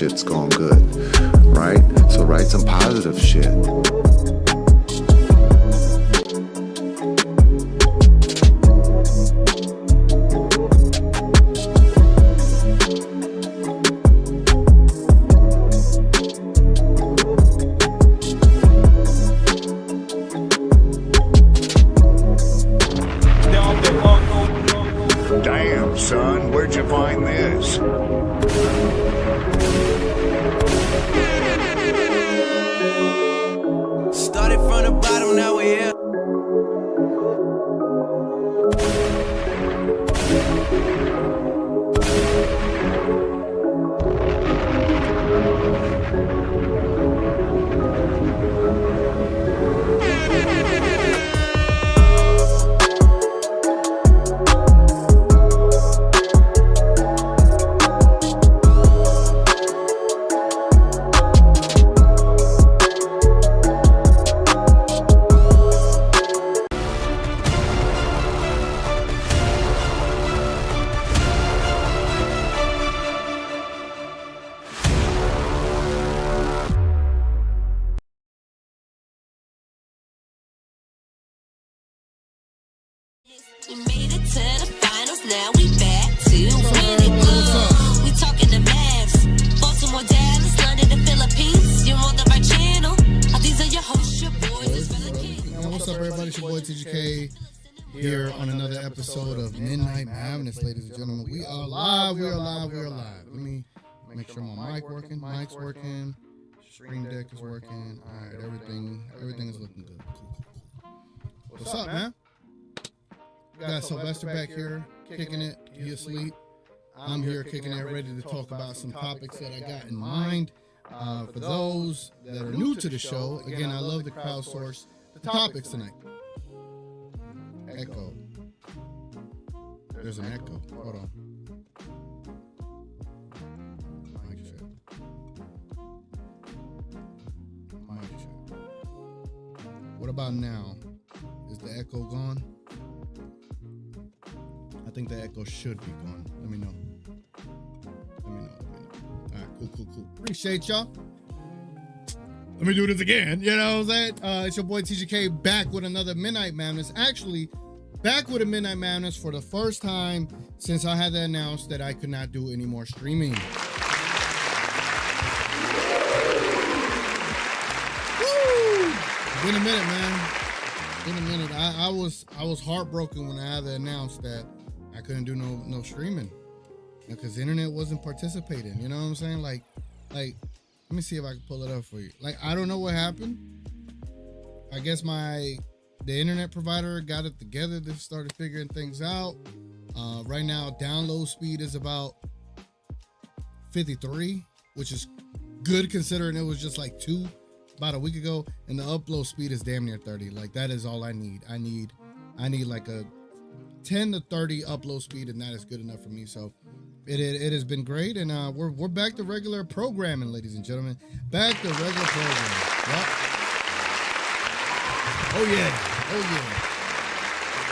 shit's going good, right? So write some positive shit. Damn, son, where'd you find this? Started from the bottom, now we're here. We made it to the finals, now we back to winning. We talking the Mavs, Baltimore, Dallas, London, the Philippines. You're on the right channel. These are your hosts, your boys. What's up, everybody? It's your boy TGK here on another episode of Midnight Mavness, ladies and gentlemen. We are live. Let me make sure my mic's working, stream deck is working. All right, everything is looking good. Cool. What's up, man? We got Sylvester back here kicking it. He asleep. I'm here kicking it, ready to talk about some topics that I got in mind. For those that are new to the show, again, I love to crowdsource the topics tonight. Echo. There's an echo. Hold on. Mic check. What about now? Is the echo gone? I think the echo should be gone. Let me know. Cool. Appreciate y'all. Let me do this again. You know what I'm saying? It's your boy TGK back with another Midnight Madness. Actually, back with a Midnight Madness for the first time since I had to announce that I could not do any more streaming. Woo! Been a minute, man. Been a minute. I was heartbroken when I had to announce that I couldn't do no streaming because the internet wasn't participating. You know what I'm saying? Like, let me see if I can pull it up for you. Like, I don't know what happened. I guess the internet provider got it together. They started figuring things out. Right now, download speed is about 53, which is good considering it was just like 2 about a week ago, and the upload speed is damn near 30. Like, that is all I need. I need like a 10 to 30 upload speed, and that is good enough for me. So it has been great, and we're back to regular programming, ladies and gentlemen. Back to regular programming. Yep. Oh yeah.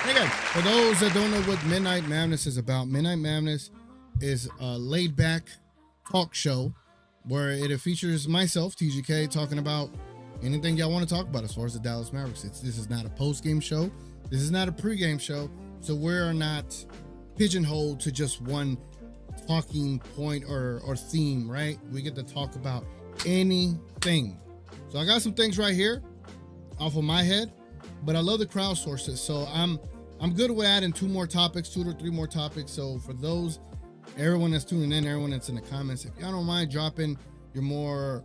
Okay, for those that don't know what Midnight Mavness is about, Midnight Mavness is a laid-back talk show where it features myself, TGK, talking about anything y'all want to talk about as far as the Dallas Mavericks. This is not a post-game show. This is not a pre-game show. So we're not pigeonholed to just one talking point or theme, right? We get to talk about anything. So I got some things right here off of my head, but I love the crowdsource it. So I'm good with adding 2 or 3 more topics. So for those, everyone that's tuning in, everyone that's in the comments, if y'all don't mind dropping your more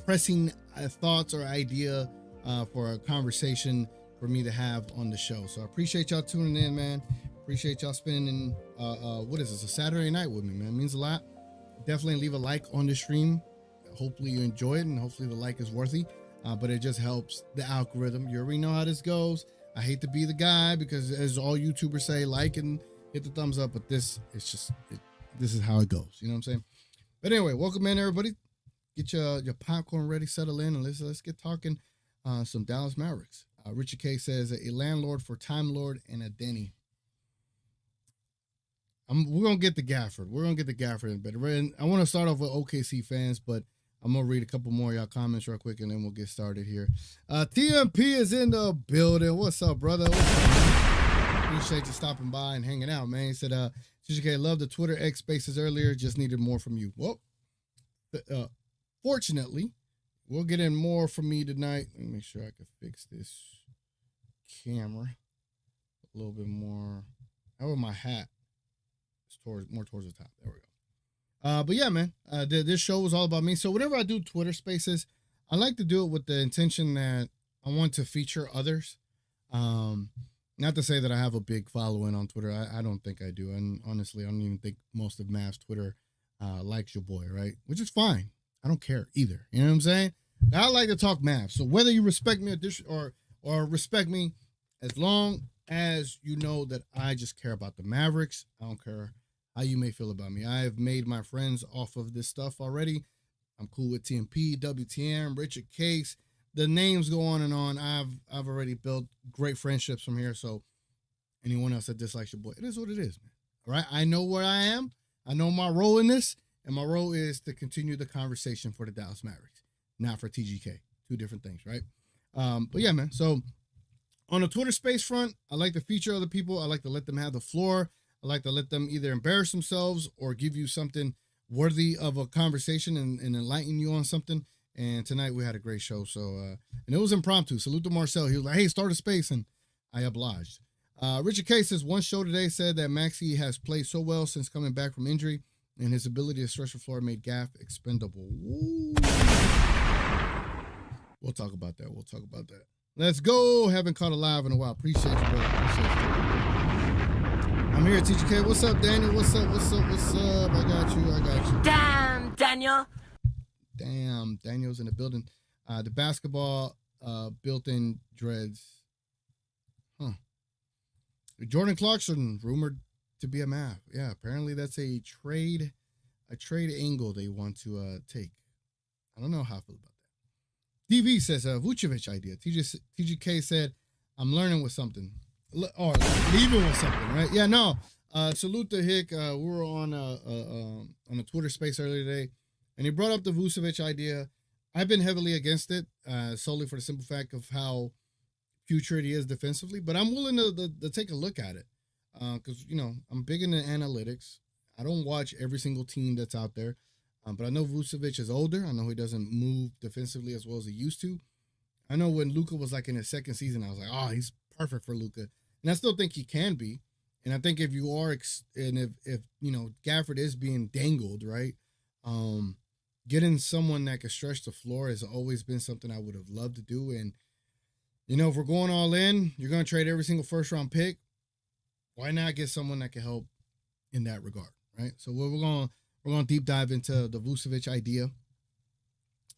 pressing thoughts or idea for a conversation for me to have on the show. So I appreciate y'all tuning in, man. Appreciate y'all spending what is this, a Saturday night with me, man. It means a lot. Definitely leave a like on the stream. Hopefully you enjoy it, and hopefully the like is worthy. But it just helps the algorithm. You already know how this goes. I hate to be the guy because, as all YouTubers say, like and hit the thumbs up, but this is how it goes. You know what I'm saying? But anyway, welcome in, everybody. Get your popcorn ready, settle in, and let's get talking some Dallas Mavericks. Richard K says a landlord for Time Lord and a Denny. We're gonna get the Gafford. But I want to start off with OKC fans, but I'm gonna read a couple more of y'all comments real quick, and then we'll get started here. TMP is in the building. What's up, brother? Appreciate you stopping by and hanging out, man. He said, TGK, love the Twitter X Spaces earlier. Just needed more from you. Well, fortunately, we'll get in more from me tonight. Let me make sure I can fix this camera a little bit more. How about my hat? It's more towards the top. There we go. But yeah, man, this show is all about me. So whenever I do Twitter Spaces, I like to do it with the intention that I want to feature others. Not to say that I have a big following on Twitter. I don't think I do. And honestly, I don't even think most of Mavs Twitter likes your boy, right? Which is fine. I don't care either. You know what I'm saying? I like to talk Mavs. So whether you respect me or respect me, as long as you know that I just care about the Mavericks, I don't care how you may feel about me. I have made my friends off of this stuff already. I'm cool with TMP, WTM, Richard Case. The names go on and on. I've already built great friendships from here. So anyone else that dislikes your boy, it is what it is, man. All right. I know where I am. I know my role in this, and my role is to continue the conversation for the Dallas Mavericks, not for TGK. 2 different things, right? But yeah, man. So on the Twitter space front, I like to feature other people. I like to let them have the floor. I like to let them either embarrass themselves or give you something worthy of a conversation and enlighten you on something. And tonight we had a great show. So, and it was impromptu. Salute to Marcel. He was like, hey, start a space. And I obliged. Richard K says, one show today said that Maxey has played so well since coming back from injury, and his ability to stretch the floor made Gaff expendable. Woo. We'll talk about that. Let's go. Haven't caught a live in a while. Appreciate you, brother. I'm here at TGK. What's up, Daniel? What's up? I got you. Damn, Daniel. Damn, Daniel's in the building. The basketball built-in dreads. Huh. Jordan Clarkson rumored to be a Mav. Yeah, apparently that's a trade angle they want to take. I don't know how I feel about that. DV says Vucevic idea. TGK said, I'm learning with something. Or leaving with something, right? Yeah, no. Salute to Hick. We were on a Twitter space earlier today. And he brought up the Vucevic idea. I've been heavily against it, solely for the simple fact of how putrid he is defensively. But I'm willing to take a look at it because, I'm big into analytics. I don't watch every single team that's out there. But I know Vucevic is older. I know he doesn't move defensively as well as he used to. I know when Luka was like in his second season, I was like, oh, he's perfect for Luka. And I still think he can be. And I think if you are, and if Gafford is being dangled, right, getting someone that can stretch the floor has always been something I would have loved to do. And, if we're going all in, you're going to trade every single first-round pick. Why not get someone that can help in that regard, right? So we're going to deep dive into the Vucevic idea.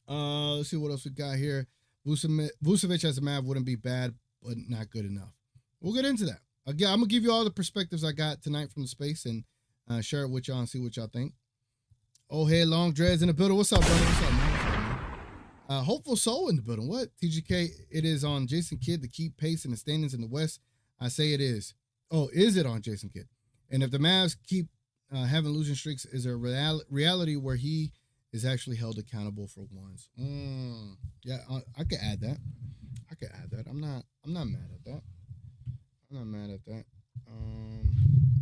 Let's see what else we got here. Vucevic as a Mav wouldn't be bad, but not good enough. We'll get into that. Again, I'm going to give you all the perspectives I got tonight from the space and share it with y'all and see what y'all think. Oh, hey, Long Dreads in the building. What's up, brother? What's up, man? Hopeful Soul in the building. What? TGK, it is on Jason Kidd to keep pace in the standings in the West. I say it is. Oh, is it on Jason Kidd? And if the Mavs keep having losing streaks, is there a reality where he is actually held accountable for once? Yeah, I could add that. I'm not mad at that.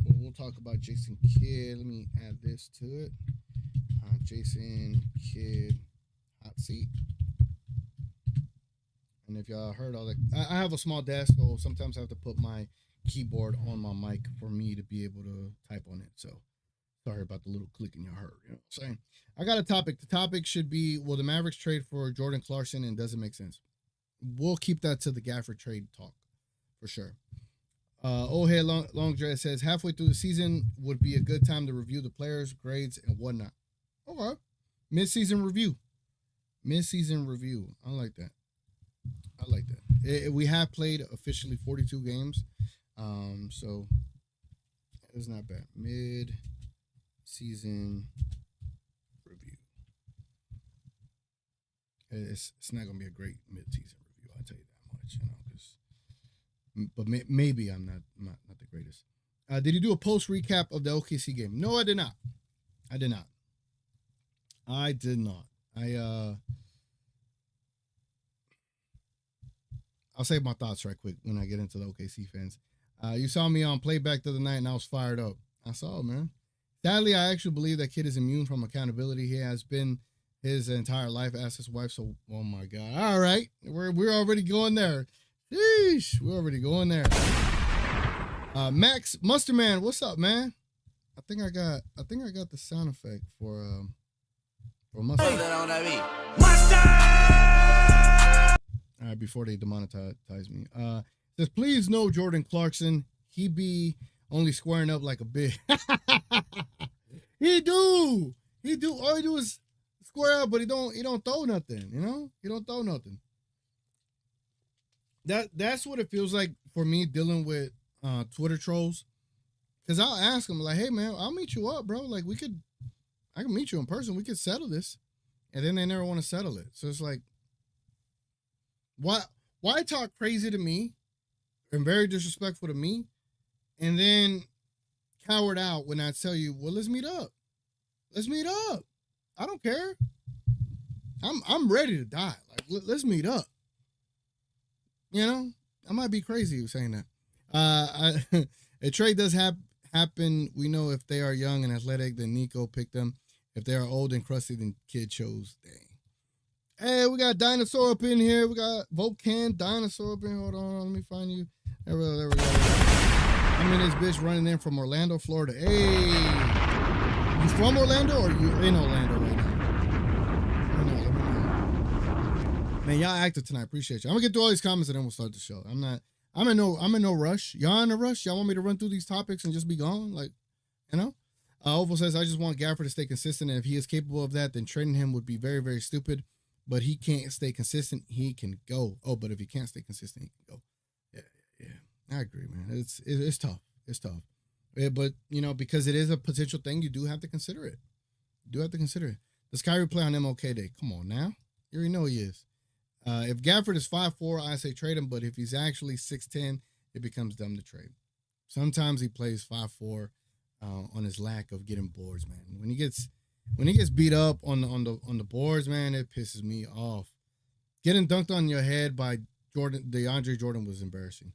But we'll talk about Jason Kidd. Let me add this to it. Jason Kidd hot seat. And if y'all heard all that, I have a small desk, so sometimes I have to put my keyboard on my mic for me to be able to type on it. So sorry about the little clicking you heard. You know what I'm saying? I got a topic. The topic should be, will the Mavericks trade for Jordan Clarkson, and does it make sense? We'll keep that to the Gafford trade talk for sure. Hey, Long Dress says, halfway through the season would be a good time to review the players, grades, and whatnot. Okay. Midseason review. I like that. We have played officially 42 games. So it's not bad. Mid-season review. It's not going to be a great mid-season review, I'll tell you that much, but maybe I'm not the greatest. Did you do a post recap of the OKC game? No, I did not. I'll save my thoughts right quick when I get into the OKC fans. You saw me on playback the other night, and I was fired up. I saw it, man. Sadly, I actually believe that kid is immune from accountability. He has been his entire life. Asked his wife. So, oh my God. All right, we're already going there. Sheesh, we're already going there. Max Musterman, what's up, man? I think I got the sound effect for Mustard. All right, before they demonetize me. Says, please no Jordan Clarkson. He be only squaring up like a bitch. He do. All he do is square up, but he don't throw nothing, He don't throw nothing. That's what it feels like for me dealing with Twitter trolls. Cause I'll ask them like, hey man, I'll meet you up, bro. Like I can meet you in person. We could settle this. And then they never want to settle it. So it's like, why talk crazy to me and very disrespectful to me and then coward out when I tell you, well, let's meet up. I don't care. I'm ready to die. Like, let's meet up. I might be crazy saying that. A trade does happen. We know if they are young and athletic, then Nico picked them. If they are old and crusty, then Kid chose. Dang. Hey, we got Dinosaur up in here. We got Volcan Dinosaur up in here. Hold on, let me find you. There we go. I'm in this bitch running in from Orlando, Florida. Hey, you from Orlando or you in Orlando right now? Let me know. Man, y'all active tonight. Appreciate you. I'm gonna get through all these comments and then we'll start the show. I'm in no rush. Y'all in a rush? Y'all want me to run through these topics and just be gone? Like, Oval says, I just want Gafford to stay consistent, and if he is capable of that, then trading him would be very, very stupid. But he can't stay consistent. He can go. Oh, but if he can't stay consistent, he can go. Yeah. I agree, man. It's tough. Yeah, but because it is a potential thing, you do have to consider it. Does Kyrie play on MLK Day? Come on now. You already know he is. If Gafford is 5'4", I say trade him, but if he's actually 6'10", it becomes dumb to trade. Sometimes he plays 5'4", on his lack of getting boards, man. When he gets When he gets beat up on the boards, man, it pisses me off. Getting dunked on your head by DeAndre Jordan was embarrassing.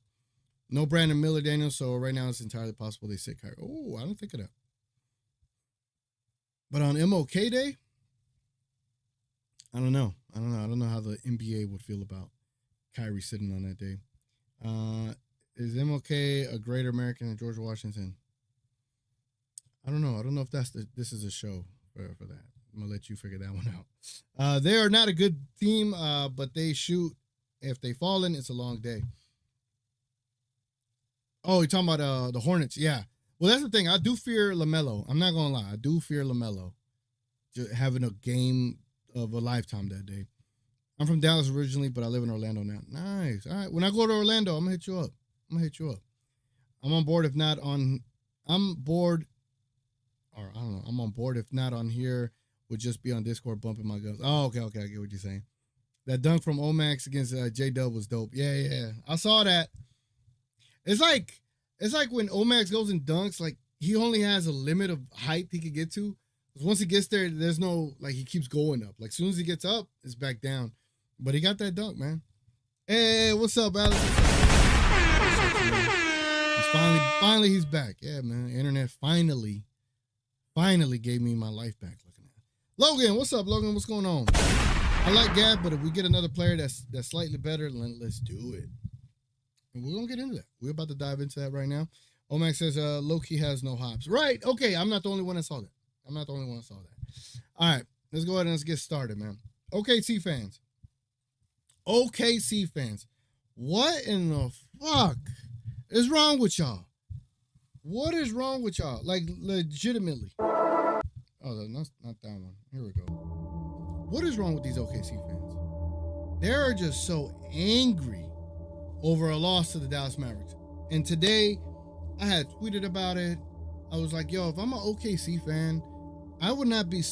No Brandon Miller, Daniel, so right now it's entirely possible they sit Kyrie. Oh, I don't think of that. But on MOK Day, I don't know. I don't know how the NBA would feel about Kyrie sitting on that day. Is MOK a greater American than George Washington? I don't know. I don't know if this is a show for that. I'm gonna let you figure that one out. They are not a good team, but they shoot. If they fall in, it's a long day. Oh, you're talking about the Hornets? Yeah. Well, that's the thing. I do fear LaMelo. I'm not gonna lie. I do fear LaMelo just having a game of a lifetime that day. I'm from Dallas originally, but I live in Orlando now. Nice. All right. When I go to Orlando, I'm gonna hit you up. I'm on board. If not on, I'm bored. Or I don't know. I'm on board. If not on here, would just be on Discord bumping my guns. Oh, okay. I get what you're saying. That dunk from Omax against J-Dub was dope. Yeah. I saw that. It's like when Omax goes and dunks, like he only has a limit of height he could get to. Because once he gets there, there's no, like, he keeps going up. Like, as soon as he gets up, it's back down. But he got that dunk, man. Hey, what's up, Alex? Finally he's back. Yeah, man. The internet finally gave me my life back looking at it. Logan, what's up, Logan? What's going on? I like Gab, but if we get another player that's slightly better, let's do it. And we're going to get into that. We're about to dive into that right now. Omax says, Loki has no hops. Right. Okay. I'm not the only one that saw that. All right. Let's go ahead and let's get started, man. OKC fans. What in the fuck is wrong with y'all? What is wrong with y'all? Like, legitimately. Oh, that's not that one. Here we go. What is wrong with these OKC fans? They're just so angry over a loss to the Dallas Mavericks. And today, I had tweeted about it. I was like, yo, if I'm an OKC fan, I would not be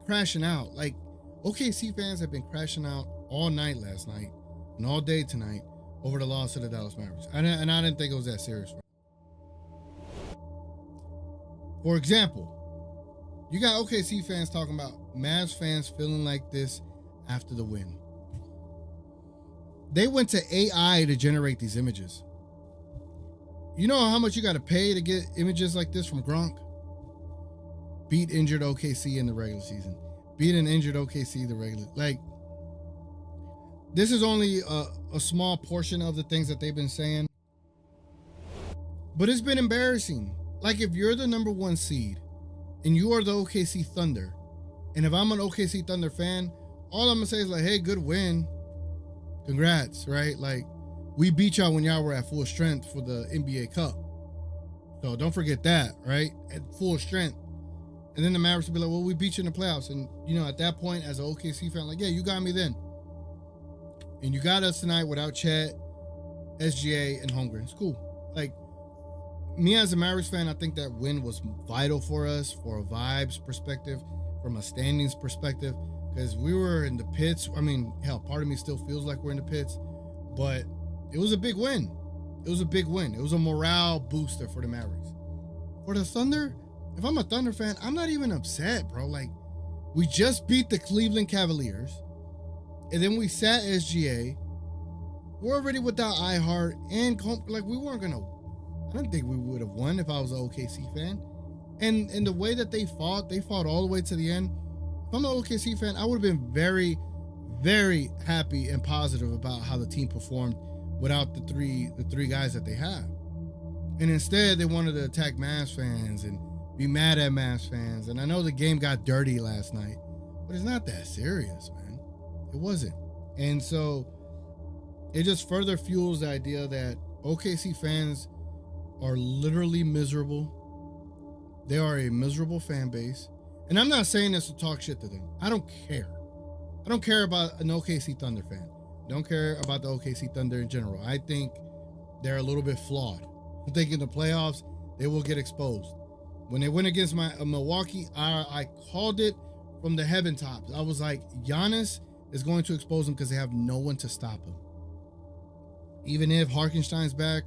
crashing out. Like, OKC fans have been crashing out all night last night and all day tonight over the loss to the Dallas Mavericks. And I didn't think it was that serious. For example, you got OKC fans talking about Mavs fans feeling like this after the win. They went to AI to generate these images. You know how much you got to pay to get images like this from Gronk? Beat injured OKC in the regular season. Beat an injured OKC the regular. Like, this is only a small portion of the things that they've been saying. But it's been embarrassing. Like, if you're the number one seed and you are the OKC Thunder, and if I'm an OKC Thunder fan, all I'm going to say is like, hey, good win. Congrats, right? Like, we beat y'all when y'all were at full strength for the NBA Cup. So don't forget that, right? At full strength. And then the Mavericks will be like, well, we beat you in the playoffs. And, you know, at that point, as an OKC fan, like, yeah, you got me then. And you got us tonight without Chet, SGA, and Holmgren. It's cool. Like, me as a Mavericks fan, I think that win was vital for us, for a vibes perspective, from a standings perspective, because we were in the pits. I mean, hell, part of me still feels like we're in the pits, but it was a big win. It was a morale booster for the Mavericks. For the Thunder, if I'm a Thunder fan, I'm not even upset, bro. Like, we just beat the Cleveland Cavaliers, and then we sat SGA. We're already without iHeart, and like, we weren't gonna. I don't think we would have won if I was an OKC fan. And the way that they fought all the way to the end. If I'm an OKC fan, I would have been very, very happy and positive about how the team performed without the three guys that they have. And instead, they wanted to attack Mavs fans and be mad at Mavs fans. And I know the game got dirty last night, but it's not that serious, man. It wasn't. And so it just further fuels the idea that OKC fans are literally miserable. They are a miserable fan base. And I'm not saying this to talk shit to them. I don't care. I don't care about an OKC Thunder fan. I don't care about the OKC Thunder in general. I think they're a little bit flawed. I think in the playoffs, they will get exposed. When they went against Milwaukee, I called it from the heaven tops. I was like, Giannis is going to expose them because they have no one to stop him. Even if Hartenstein's back,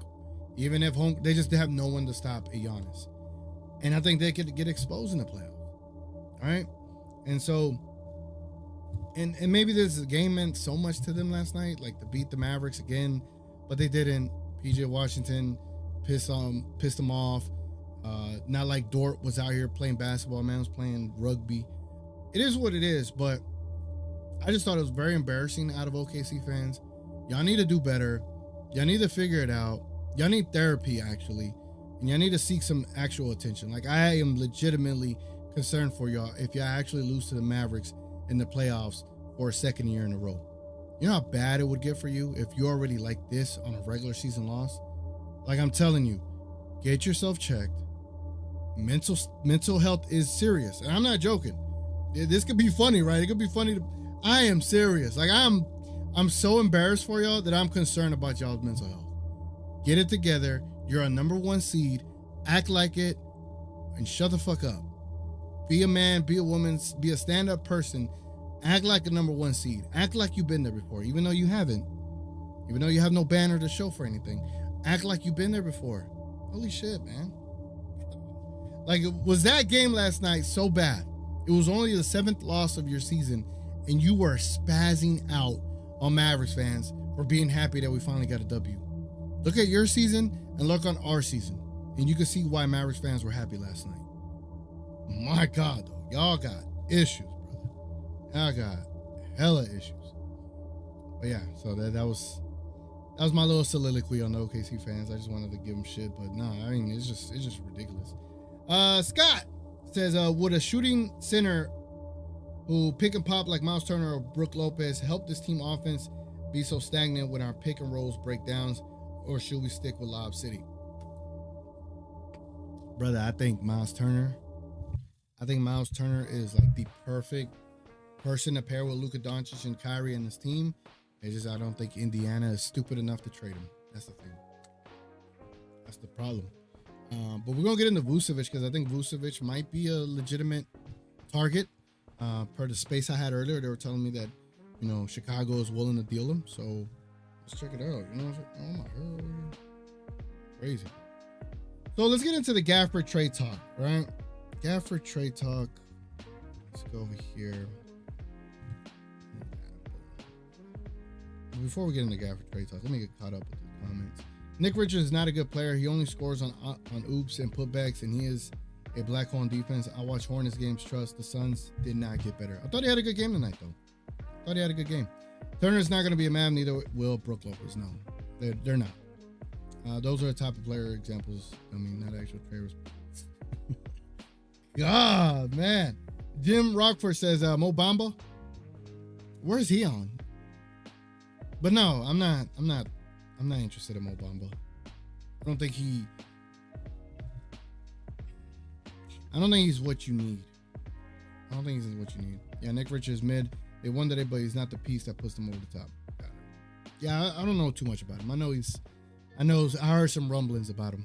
even if they just have no one to stop a Giannis. And I think they could get exposed in the playoffs. right? And so, and maybe this game meant so much to them last night, like to beat the Mavericks again, but they didn't. PJ Washington pissed them off. Not like Dort was out here playing basketball, man was playing rugby. It is what it is, but I just thought it was very embarrassing out of OKC fans. Y'all need to do better. Y'all need to figure it out. Y'all need therapy, actually. And y'all need to seek some actual attention. Like, I am legitimately concerned for y'all if y'all actually lose to the Mavericks in the playoffs for a second year in a row. You know how bad it would get for you if you're already like this on a regular season loss? Like, I'm telling you, get yourself checked. Mental health is serious. And I'm not joking. This could be funny, right? It could be funny. I am serious. Like, I'm so embarrassed for y'all that I'm concerned about y'all's mental health. Get it together. You're a number 1 seed. Act like it and shut the fuck up. Be a man, be a woman, be a stand-up person. Act like a number 1 seed. Act like you've been there before, even though you haven't. Even though you have no banner to show for anything. Act like you've been there before. Holy shit, man. Like, was that game last night so bad? It was only the 7th loss of your season, and you were spazzing out on Mavericks fans for being happy that we finally got a W. Look at your season and look on our season, and you can see why Mavericks fans were happy last night. My God, though, y'all got issues, brother. Y'all got hella issues. But yeah, so that was my little soliloquy on the OKC fans. I just wanted to give them shit, but no, I mean it's just ridiculous. Scott says, would a shooting center who pick and pop like Miles Turner or Brook Lopez help this team offense be so stagnant when our pick and rolls break downs, or should we stick with Lob City? Brother, I think Miles Turner is like the perfect person to pair with Luka Doncic and Kyrie and his team. It's just I don't think Indiana is stupid enough to trade him. That's the thing. That's the problem. But we're going to get into Vucevic because I think Vucevic might be a legitimate target. Per the space I had earlier, they were telling me that, you know, Chicago is willing to deal him. So let's check it out. You know, oh my God. Crazy. So let's get into the Gafford trade talk, right? Gafford trade talk. Let's go over here. Before we get into Gafford trade talk, let me get caught up with the comments. Nick Richards is not a good player. He only scores on oops and putbacks, and he is a black hole on defense. I watch Hornets games. Trust the Suns did not get better. I thought he had a good game tonight, though. Thought he had a good game. Turner's not going to be a Mav. Neither will Brook Lopez. No, they're not. Those are the type of player examples. I mean, not actual traders. God, man. Jim Rockford says, Mo Bamba. Where's he on? But no, I'm not interested in Mo Bamba. I don't think he's what you need. Yeah, Nick Richards mid. They won today, but he's not the piece that puts them over the top. Yeah, I don't know too much about him. I heard some rumblings about him.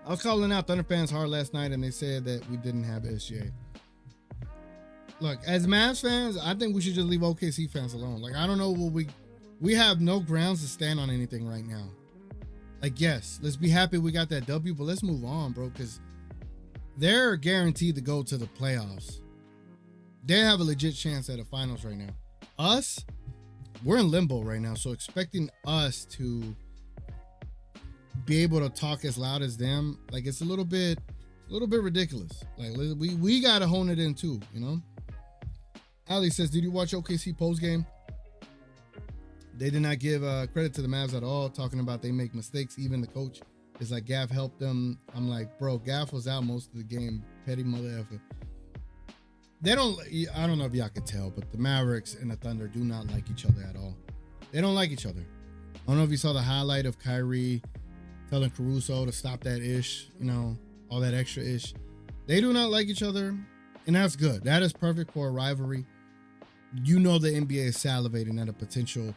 I was calling out Thunder fans hard last night, and they said that we didn't have SGA. Look, as Mavs fans, I think we should just leave OKC fans alone. Like, I don't know what we have no grounds to stand on anything right now. Like, yes, let's be happy we got that W, but let's move on, bro, because they're guaranteed to go to the playoffs. They have a legit chance at the finals right now. Us, we're in limbo right now, so expecting us to be able to talk as loud as them, like, it's a little bit ridiculous. Like, we gotta hone it in too, you know. Ali says, did you watch OKC post game? They did not give credit to the Mavs at all, talking about they make mistakes. Even the coach is like, Gaff helped them. I'm like, bro, Gaff was out most of the game. Petty mother effer. I don't know if y'all could tell, but the Mavericks and the Thunder do not like each other at all. They don't like each other. I don't know if you saw the highlight of Kyrie telling Caruso to stop that ish, you know, all that extra ish. They do not like each other, and that's good. That is perfect for a rivalry. You know the NBA is salivating at a potential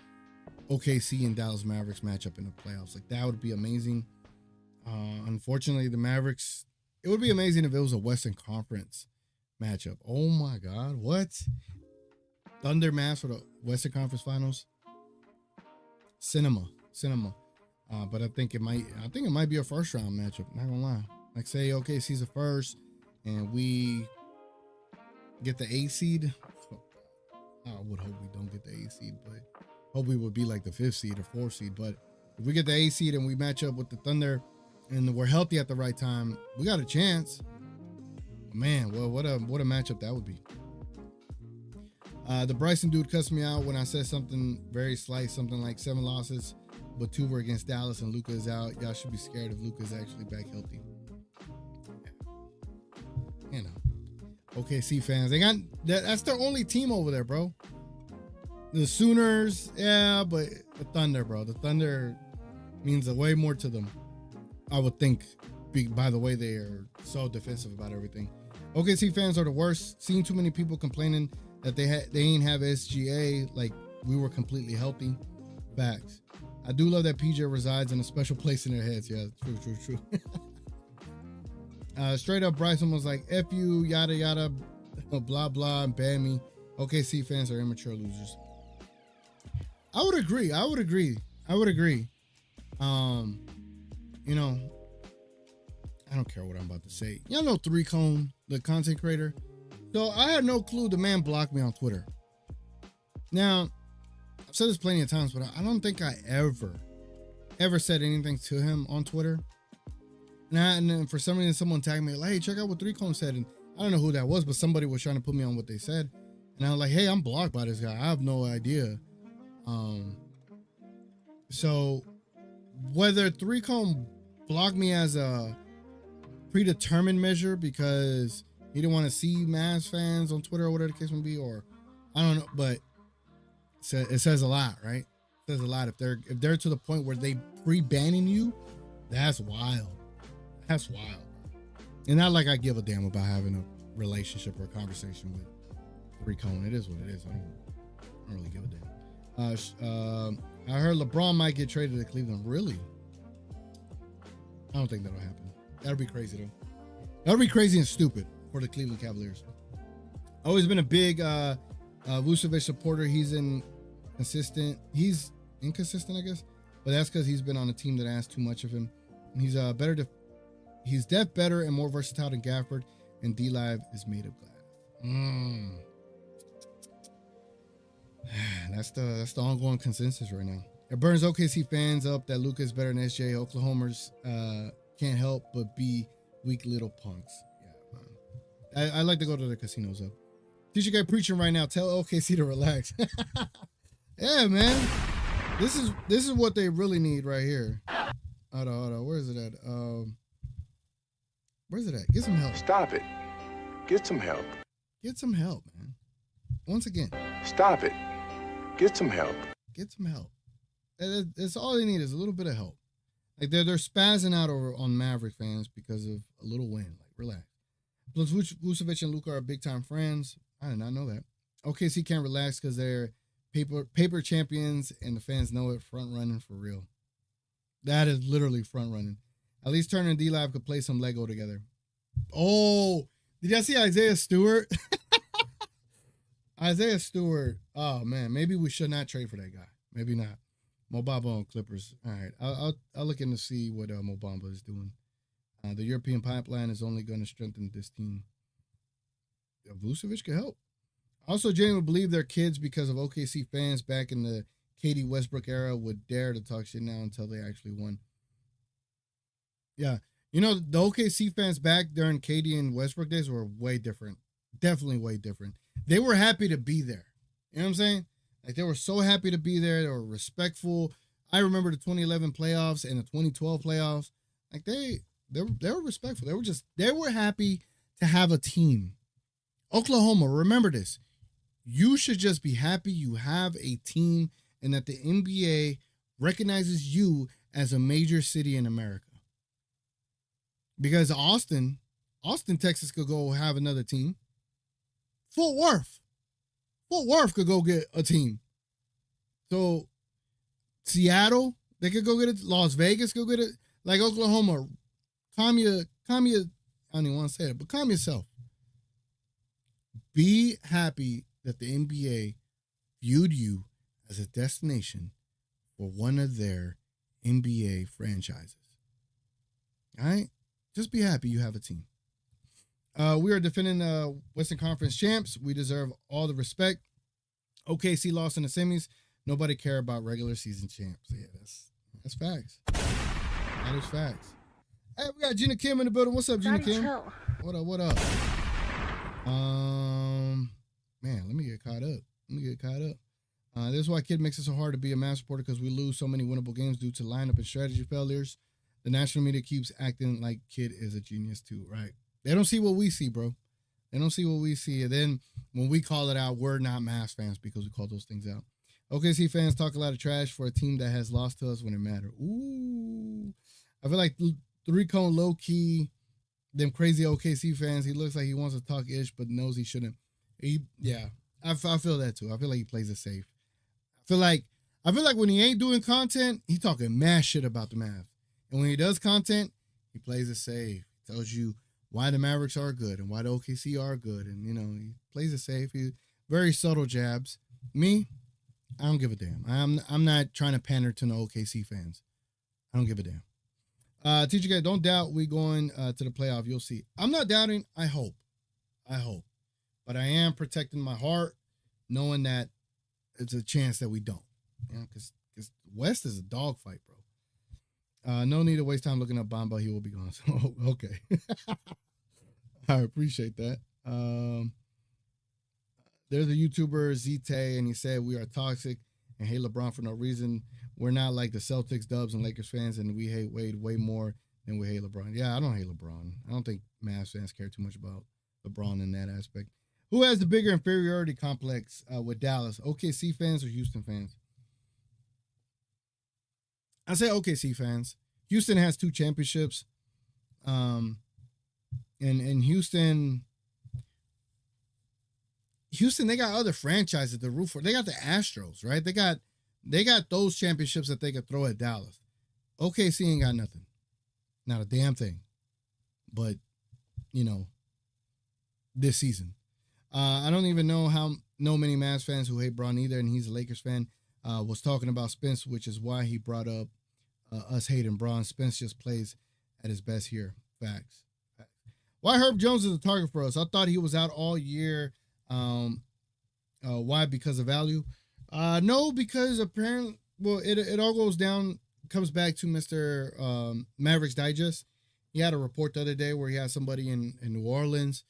OKC and Dallas Mavericks matchup in the playoffs. Like, that would be amazing. Unfortunately, the Mavericks, it would be amazing if it was a Western Conference matchup. Oh my God, what? Thunder Mavs for the Western Conference Finals? Cinema. But I think it might be a first round matchup. Not gonna lie. Like, say OKC's a first, and we get the 8 seed. I would hope we don't get the 8 seed, but hope we would be like the 5th seed or 4th seed. But if we get the 8 seed and we match up with the Thunder and we're healthy at the right time, we got a chance. Man, well, what a matchup that would be. The Bryson dude cussed me out when I said something very slight, something like 7 losses, but 2 were against Dallas and Luka is out. Y'all should be scared if Luka is actually back healthy. You know, OKC fans, they got that's their only team over there, bro. The Sooners, yeah, but the Thunder, bro. The Thunder means way more to them, I would think, by the way they are so defensive about everything. OKC fans are the worst. Seeing too many people complaining that they ain't have SGA like we were completely healthy. Facts. I do love that PJ resides in a special place in their heads. Yeah, true. Straight up, Bryson was like, F you, yada, yada, blah, blah, and ban me. OKC fans are immature losers. I would agree. You know, I don't care what I'm about to say. Y'all know 3Cone, the content creator. So I had no clue the man blocked me on Twitter. Now, I've said this plenty of times, but I don't think I ever said anything to him on Twitter. And then for some reason, someone tagged me like, hey, check out what 3Cone said. And I don't know who that was, but somebody was trying to put me on what they said. And I was like, hey, I'm blocked by this guy. I have no idea. So whether 3Cone blocked me as a predetermined measure because he didn't want to see Mavs fans on Twitter or whatever the case may be, or I don't know, but it says a lot, right? It says a lot. If they're to the point where they pre-banning you, that's wild. That's wild. And not like I give a damn about having a relationship or a conversation with 3Cone. It is what it is. I don't really give a damn. I heard LeBron might get traded to Cleveland. Really? I don't think that'll happen. That'll be crazy though. That'll be crazy and stupid for the Cleveland Cavaliers. Always been a big Vucevic supporter. He's inconsistent, I guess, but that's because he's been on a team that asks too much of him. And he's he's better and more versatile than Gafford, and D-Live is made of glass. That's the ongoing consensus right now. It burns OKC fans up that Luka is better than SJ. Oklahomers can't help but be weak little punks. Yeah, man. I like to go to the casinos though. Teacher guy preaching right now. Tell OKC to relax. Yeah, man. This is what they really need right here. Hold on. Where is it at? Where's it at? Get some help. Stop it. Get some help. Get some help, man. Once again. Stop it. Get some help. Get some help. That's all they need is a little bit of help. Like they're spazzing out on Maverick fans because of a little win. Like, relax. Plus, Vucevic and Luka are big time friends. I did not know that. OKC can't relax because they're paper champions and the fans know it. Front running for real. That is literally front running. At least Turner and D-Live could play some Lego together. Oh, did y'all see Isaiah Stewart? Isaiah Stewart. Oh man, maybe we should not trade for that guy. Maybe not. Mo Bamba on Clippers. All right, I'll look in to see what Mo Bamba is doing. The European pipeline is only going to strengthen this team. Vucevic could help. Also, Jamie would believe their kids because of OKC fans back in the KD Westbrook era would dare to talk shit now until they actually won. Yeah, you know, the OKC fans back during KD and Westbrook days were way different. Definitely way different. They were happy to be there. You know what I'm saying? Like, they were so happy to be there. They were respectful. I remember the 2011 playoffs and the 2012 playoffs. Like, they were respectful. They were happy to have a team. Oklahoma, remember this. You should just be happy you have a team and that the NBA recognizes you as a major city in America. Because Austin, Texas could go have another team. Fort Worth could go get a team. So Seattle, they could go get it. Las Vegas could get it. Like Oklahoma, calm your, I don't even want to say it, but calm yourself. Be happy that the NBA viewed you as a destination for one of their NBA franchises. All right? Just be happy you have a team. We are defending Western Conference champs. We deserve all the respect. OKC lost in the semis. Nobody care about regular season champs. Yeah, that's facts. That is facts. Hey, we got Gina Kim in the building. What's up, Gina Kim? Chill. What up? What up? Man, let me get caught up. This is why Kid makes it so hard to be a Mavs supporter, because we lose so many winnable games due to lineup and strategy failures. The national media keeps acting like Kid is a genius too, right? They don't see what we see, bro. They don't see what we see. And then when we call it out, we're not Mavs fans because we call those things out. OKC fans talk a lot of trash for a team that has lost to us when it mattered. Ooh. I feel like Three-Cone low-key, them crazy OKC fans, he looks like he wants to talk ish, but knows he shouldn't. I feel that too. I feel like he plays it safe. I feel like when he ain't doing content, he talking mad shit about the Mavs. And when he does content, he plays it safe. He tells you why the Mavericks are good and why the OKC are good. And, you know, he plays it safe. He very subtle jabs. Me, I don't give a damn. I'm not trying to pander to no OKC fans. I don't give a damn. TGK, don't doubt we going to the playoff. You'll see. I'm not doubting. I hope. But I am protecting my heart, knowing that it's a chance that we don't. You know, because West is a dogfight, bro. No need to waste time looking up Bamba. He will be gone. So, okay. I appreciate that. There's a YouTuber, Zite, and he said we are toxic and hate LeBron for no reason. We're not like the Celtics, Dubs, and Lakers fans, and we hate Wade way more than we hate LeBron. Yeah, I don't hate LeBron. I don't think Mavs fans care too much about LeBron in that aspect. Who has the bigger inferiority complex with Dallas? OKC fans or Houston fans? I say OKC fans. Houston has 2 championships. And Houston, they got other franchises to root for. They got the Astros, right? They got those championships that they could throw at Dallas. OKC ain't got nothing. Not a damn thing. But, you know, this season. I don't even know many Mavs fans who hate Bron either, and he's a Lakers fan. Was talking about Spence, which is why he brought up us hating Bron. Spence just plays at his best here. Facts. Why Herb Jones is a target for us? I thought he was out all year. Why? Because of value? No, because apparently, well, it all comes back to Mr. Mavericks Digest. He had a report the other day where he had somebody in New Orleans.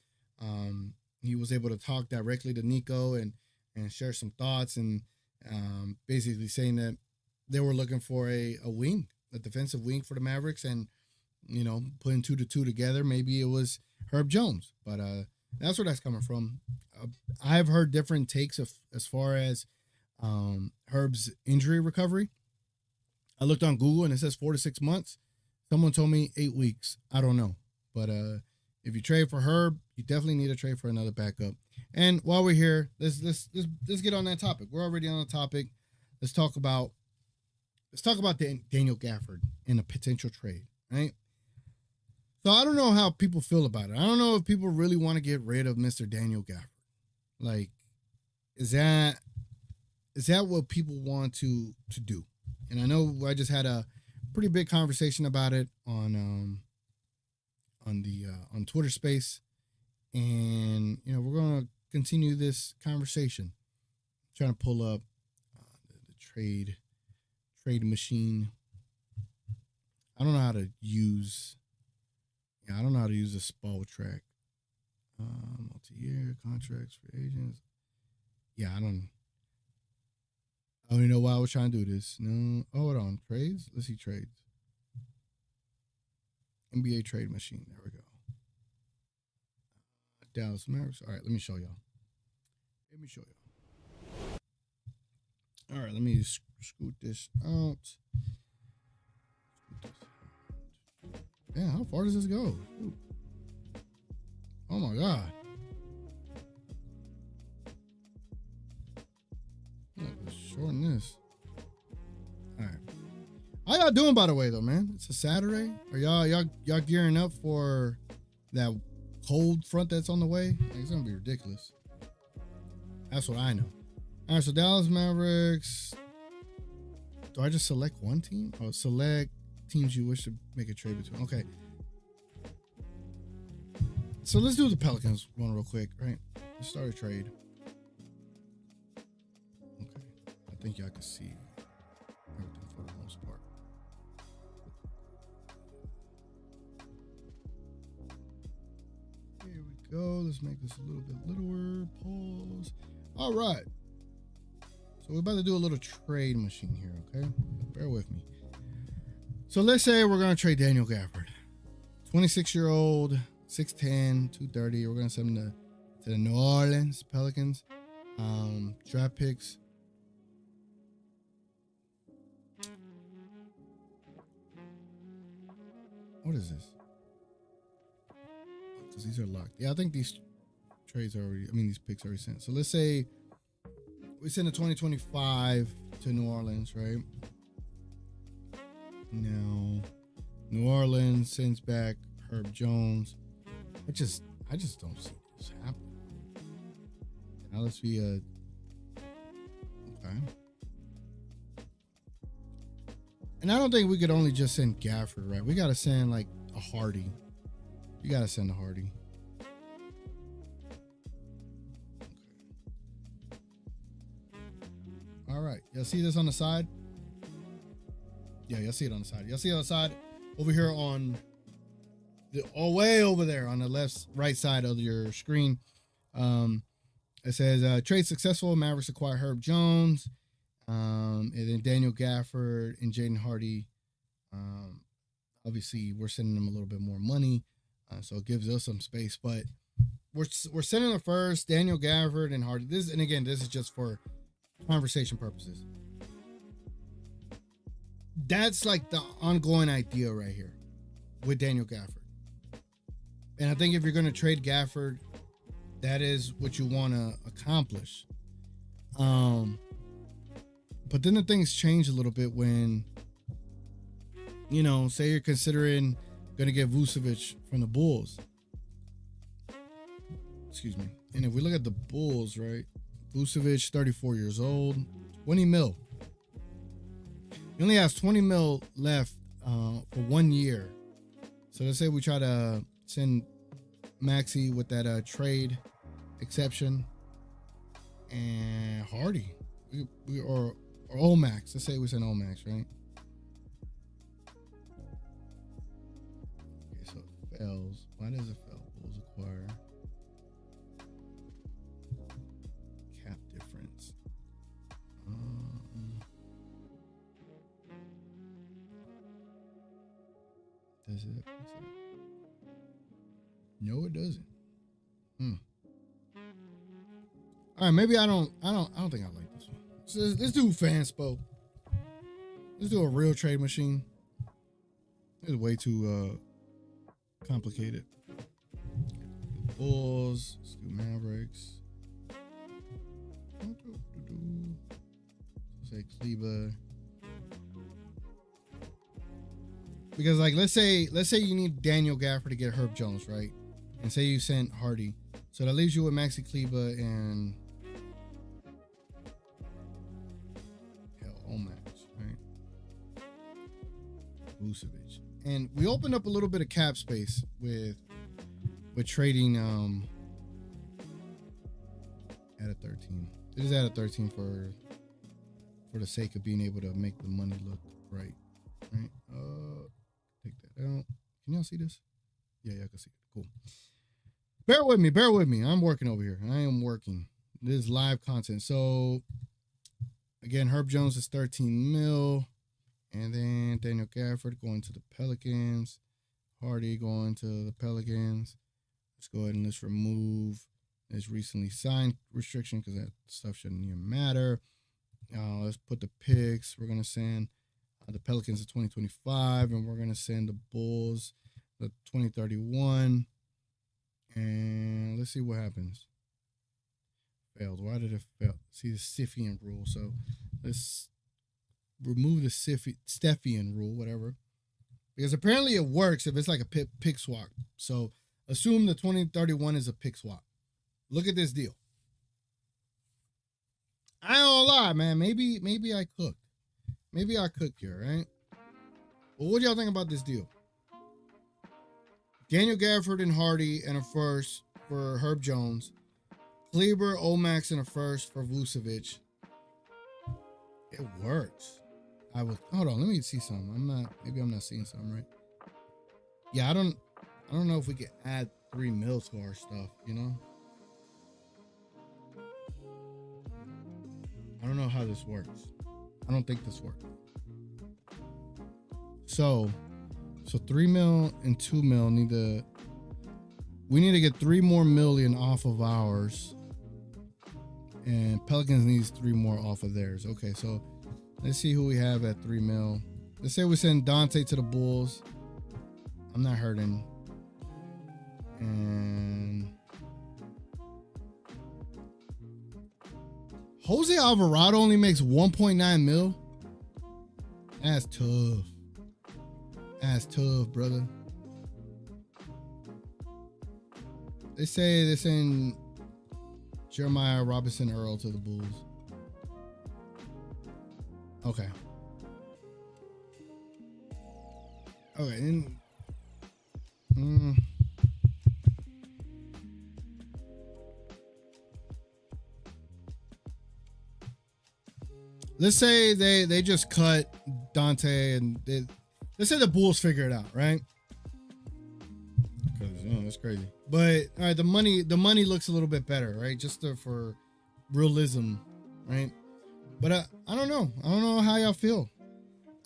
He was able to talk directly to Nico and share some thoughts and basically saying that they were looking for a wing, a defensive wing for the Mavericks, and, you know, putting 2 to 2 together. Maybe it was Herb Jones, but that's where that's coming from. I've heard different takes as far as Herb's injury recovery. I looked on Google and it says 4 to 6 months. Someone told me 8 weeks. I don't know, but if you trade for Herb, you definitely need to trade for another backup. And while we're here, let's get on that topic. We're already on the topic. Let's talk about Daniel Gafford in a potential trade, right? So I don't know how people feel about it. I don't know if people really want to get rid of Mr. Daniel Gafford. Like, is that what people want to do? And I know I just had a pretty big conversation about it on Twitter Space, and you know, we're gonna continue this conversation. I'm trying to pull up the trade machine. I don't know how to use the SPO track. Multi-year contracts for agents. Yeah, I don't even know why I was trying to do this. No, hold on. Trades? Let's see trades. NBA trade machine. There we go. Dallas Mavericks. All right, let me show y'all. All right, let me scoot this out. Yeah, how far does this go? Ooh. Oh my God. Let's shorten this. All right. How y'all doing, by the way, though, man? It's a Saturday. Are y'all gearing up for that cold front that's on the way? It's gonna be ridiculous. That's what I know. All right, so Dallas Mavericks. Do I just select one team? Oh, select teams you wish to make a trade between. Okay. So let's do the Pelicans one real quick, right? Let's start a trade. Okay. I think y'all can see everything for the most part. Here we go. Let's make this a little bit littler. Pause. All right. So we're about to do a little trade machine here, okay? Bear with me. So let's say we're going to trade Daniel Gafford. 26-year-old, 6'10", 230. We're going to send him to the New Orleans Pelicans. Draft picks. What is this? Because these are locked. Yeah, I think these trades are already, these picks are already sent. So let's say we send a 2025 to New Orleans, right? Now, New Orleans sends back Herb Jones. I just don't see this happening. Now let's be okay. And I don't think we could only just send Gafford, right? We got to send like a Hardy. You got to send a Hardy. Okay. All right. Y'all see this on the side? Yeah, you'll see it on the side. You'll see it on the side over here on the way over there on the right side of your screen. It says trade successful. Mavericks acquire Herb Jones, and then Daniel Gafford and Jaden Hardy. Obviously, we're sending them a little bit more money, so it gives us some space. But we're sending them first. Daniel Gafford and Hardy. This is just for conversation purposes. That's like the ongoing idea right here with Daniel Gafford. And I think if you're going to trade Gafford, that is what you want to accomplish. But then the things change a little bit when, say you're considering going to get Vucevic from the Bulls. Excuse me. And if we look at the Bulls, right? Vucevic, 34 years old, 20 mil. He only has 20 mil left for 1 year. So let's say we try to send Maxey with that trade exception and Hardy. Or Omax. Let's say we send Omax, right? Okay, so it fails. Why does it fail? Bulls acquire. Cap difference. Does it? No, it doesn't. All right, maybe I don't think I like this one. Let's do Fanspo. Let's do a real trade machine. It's way too complicated. The Bulls. Let's do Mavericks. Let's say Kleba. Because let's say you need Daniel Gafford to get Herb Jones, right? And say you sent Hardy. So that leaves you with Maxi Kleba and Omax, right? Vucevic. And we opened up a little bit of cap space with trading at a 13. It is at a 13 for the sake of being able to make the money look right. Right? Take that out. Can y'all see this? Yeah, I can see it. Cool. Bear with me. I'm working over here. I am working. This is live content. So again, Herb Jones is 13 mil. And then Daniel Gafford going to the Pelicans. Hardy going to the Pelicans. Let's go ahead and let's remove this recently signed restriction because that stuff shouldn't even matter. Let's put the picks. We're going to send the Pelicans to 2025, and we're going to send the Bulls the 2031. And let's see what happens. Failed. Why did it fail? See the Siffian rule. So let's remove the Steffian rule, whatever. Because apparently it works if it's like a pick swap. So assume the 2031 is a pick swap. Look at this deal. I don't lie, man. Maybe I cooked. Maybe I cooked here, right? Well, what do y'all think about this deal? Daniel Gafford and Hardy and a first for Herb Jones. Kleber, Omax and a first for Vucevic. It works. Hold on, let me see something. Maybe I'm not seeing something right. Yeah, I don't know if we can add 3 mil to our stuff, you know? I don't know how this works. I don't think this works. So 3 mil and 2 mil we need to get 3 more million off of ours. And Pelicans needs 3 more off of theirs. Okay, so let's see who we have at 3 mil. Let's say we send Dante to the Bulls. I'm not hurting. And Jose Alvarado only makes 1.9 mil. That's tough. That's tough, brother. They say they're saying Jeremiah Robinson Earl to the Bulls. Okay. Okay. Let's say they just cut Dante and let's say the Bulls figure it out, right? Because that's crazy. But all right, the money looks a little bit better, right? Just for realism, right? But I don't know. I don't know how y'all feel.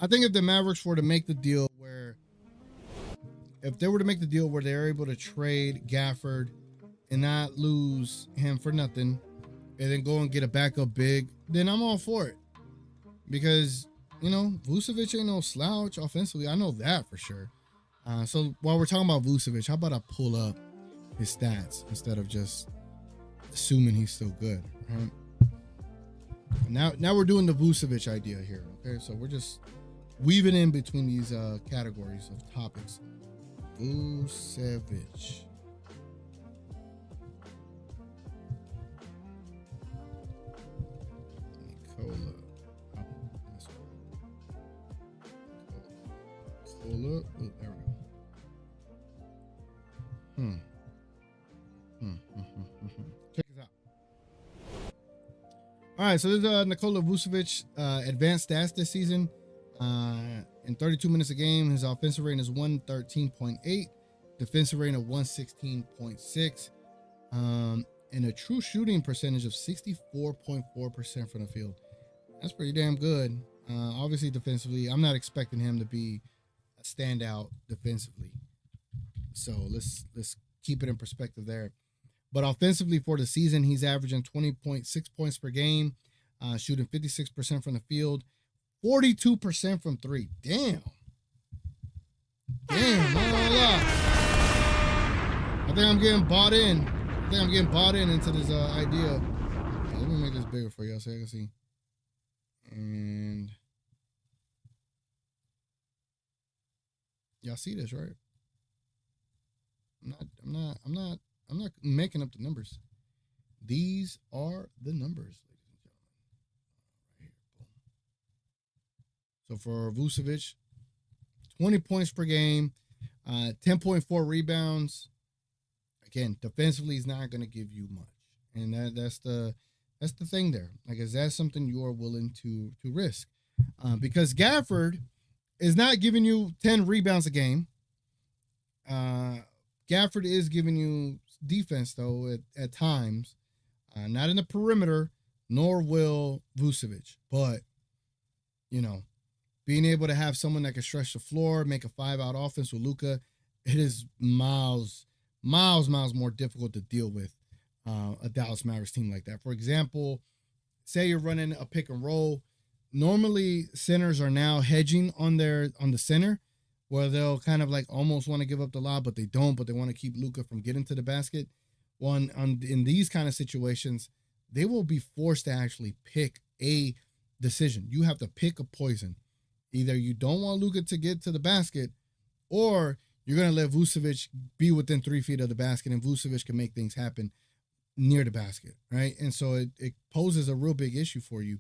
I think if the Mavericks were to make the deal where they're able to trade Gafford and not lose him for nothing, and then go and get a backup big, then I'm all for it. Because, Vucevic ain't no slouch offensively. I know that for sure. So while we're talking about Vucevic, how about I pull up his stats instead of just assuming he's still good, right? Now we're doing the Vucevic idea here, okay? So we're just weaving in between these categories of topics. Vucevic. Nikola. Oh, there we go. Check this out. All right, so this is Nikola Vucevic advanced stats this season. In 32 minutes a game, his offensive rating is 113.8, defensive rating of 116.6, and a true shooting percentage of 64.4% from the field. That's pretty damn good. Obviously, defensively, I'm not expecting him to be a standout defensively. So let's keep it in perspective there. But offensively for the season, he's averaging 20.6 points per game, shooting 56% from the field, 42% from 3. Damn, not gonna lie. I think I'm getting bought in. Into this idea. Okay, let me make this bigger for y'all so I can see. And y'all see this, right? I'm not making up the numbers. These are the numbers, ladies and gentlemen. Right here. So for Vucevic, 20 points per game, 10.4 rebounds. Again, defensively, he's not going to give you much, and that's the thing there. Like, is that something you are willing to risk? Because Gafford is not giving you 10 rebounds a game. Gafford is giving you defense, though, at times. Not in the perimeter, nor will Vucevic. But, being able to have someone that can stretch the floor, make a 5-out offense with Luka, it is miles more difficult to deal with a Dallas Mavericks team like that. For example, say you're running a pick and roll. Normally, centers are now hedging on the center, where they'll kind of like almost want to give up the lob, but they don't, but they want to keep Luka from getting to the basket. In these kind of situations, they will be forced to actually pick a decision. You have to pick a poison. Either you don't want Luka to get to the basket, or you're going to let Vucevic be within 3 feet of the basket, and Vucevic can make things happen near the basket, right? And so it poses a real big issue for you.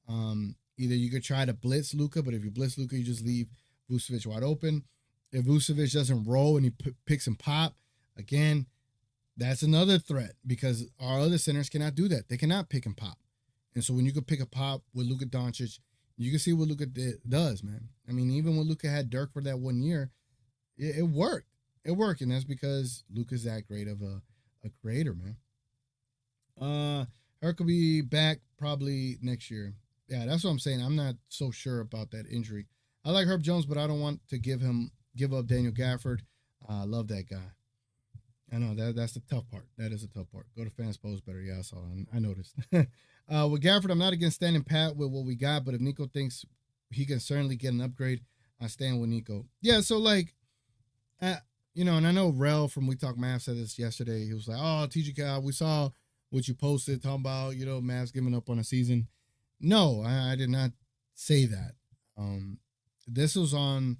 Either you could try to blitz Luka, but if you blitz Luka, you just leave Vucevic wide open, If Vucevic doesn't roll and he picks and pop, again, that's another threat because our other centers cannot do that. They cannot pick and pop. And so when you can pick a pop with Luka Doncic, you can see what Luka does, man. I mean, even when Luka had Dirk for that 1 year, it worked. It worked, and that's because Luka's that great of a creator, man. Herc will be back probably next year. Yeah, that's what I'm saying. I'm not so sure about that injury. I like Herb Jones, but I don't want to give up Daniel Gafford. I love that guy. I know that's the tough part. That is a tough part. Go to Fans Post better. Yeah, I saw it. I noticed. With Gafford, I'm not against standing pat with what we got, but if Nico thinks he can certainly get an upgrade, I stand with Nico. Yeah, so like, and I know Rel from We Talk Mav said this yesterday. He was like, "Oh, TGK, we saw what you posted talking about, Mavs giving up on a season." No, I did not say that. This was on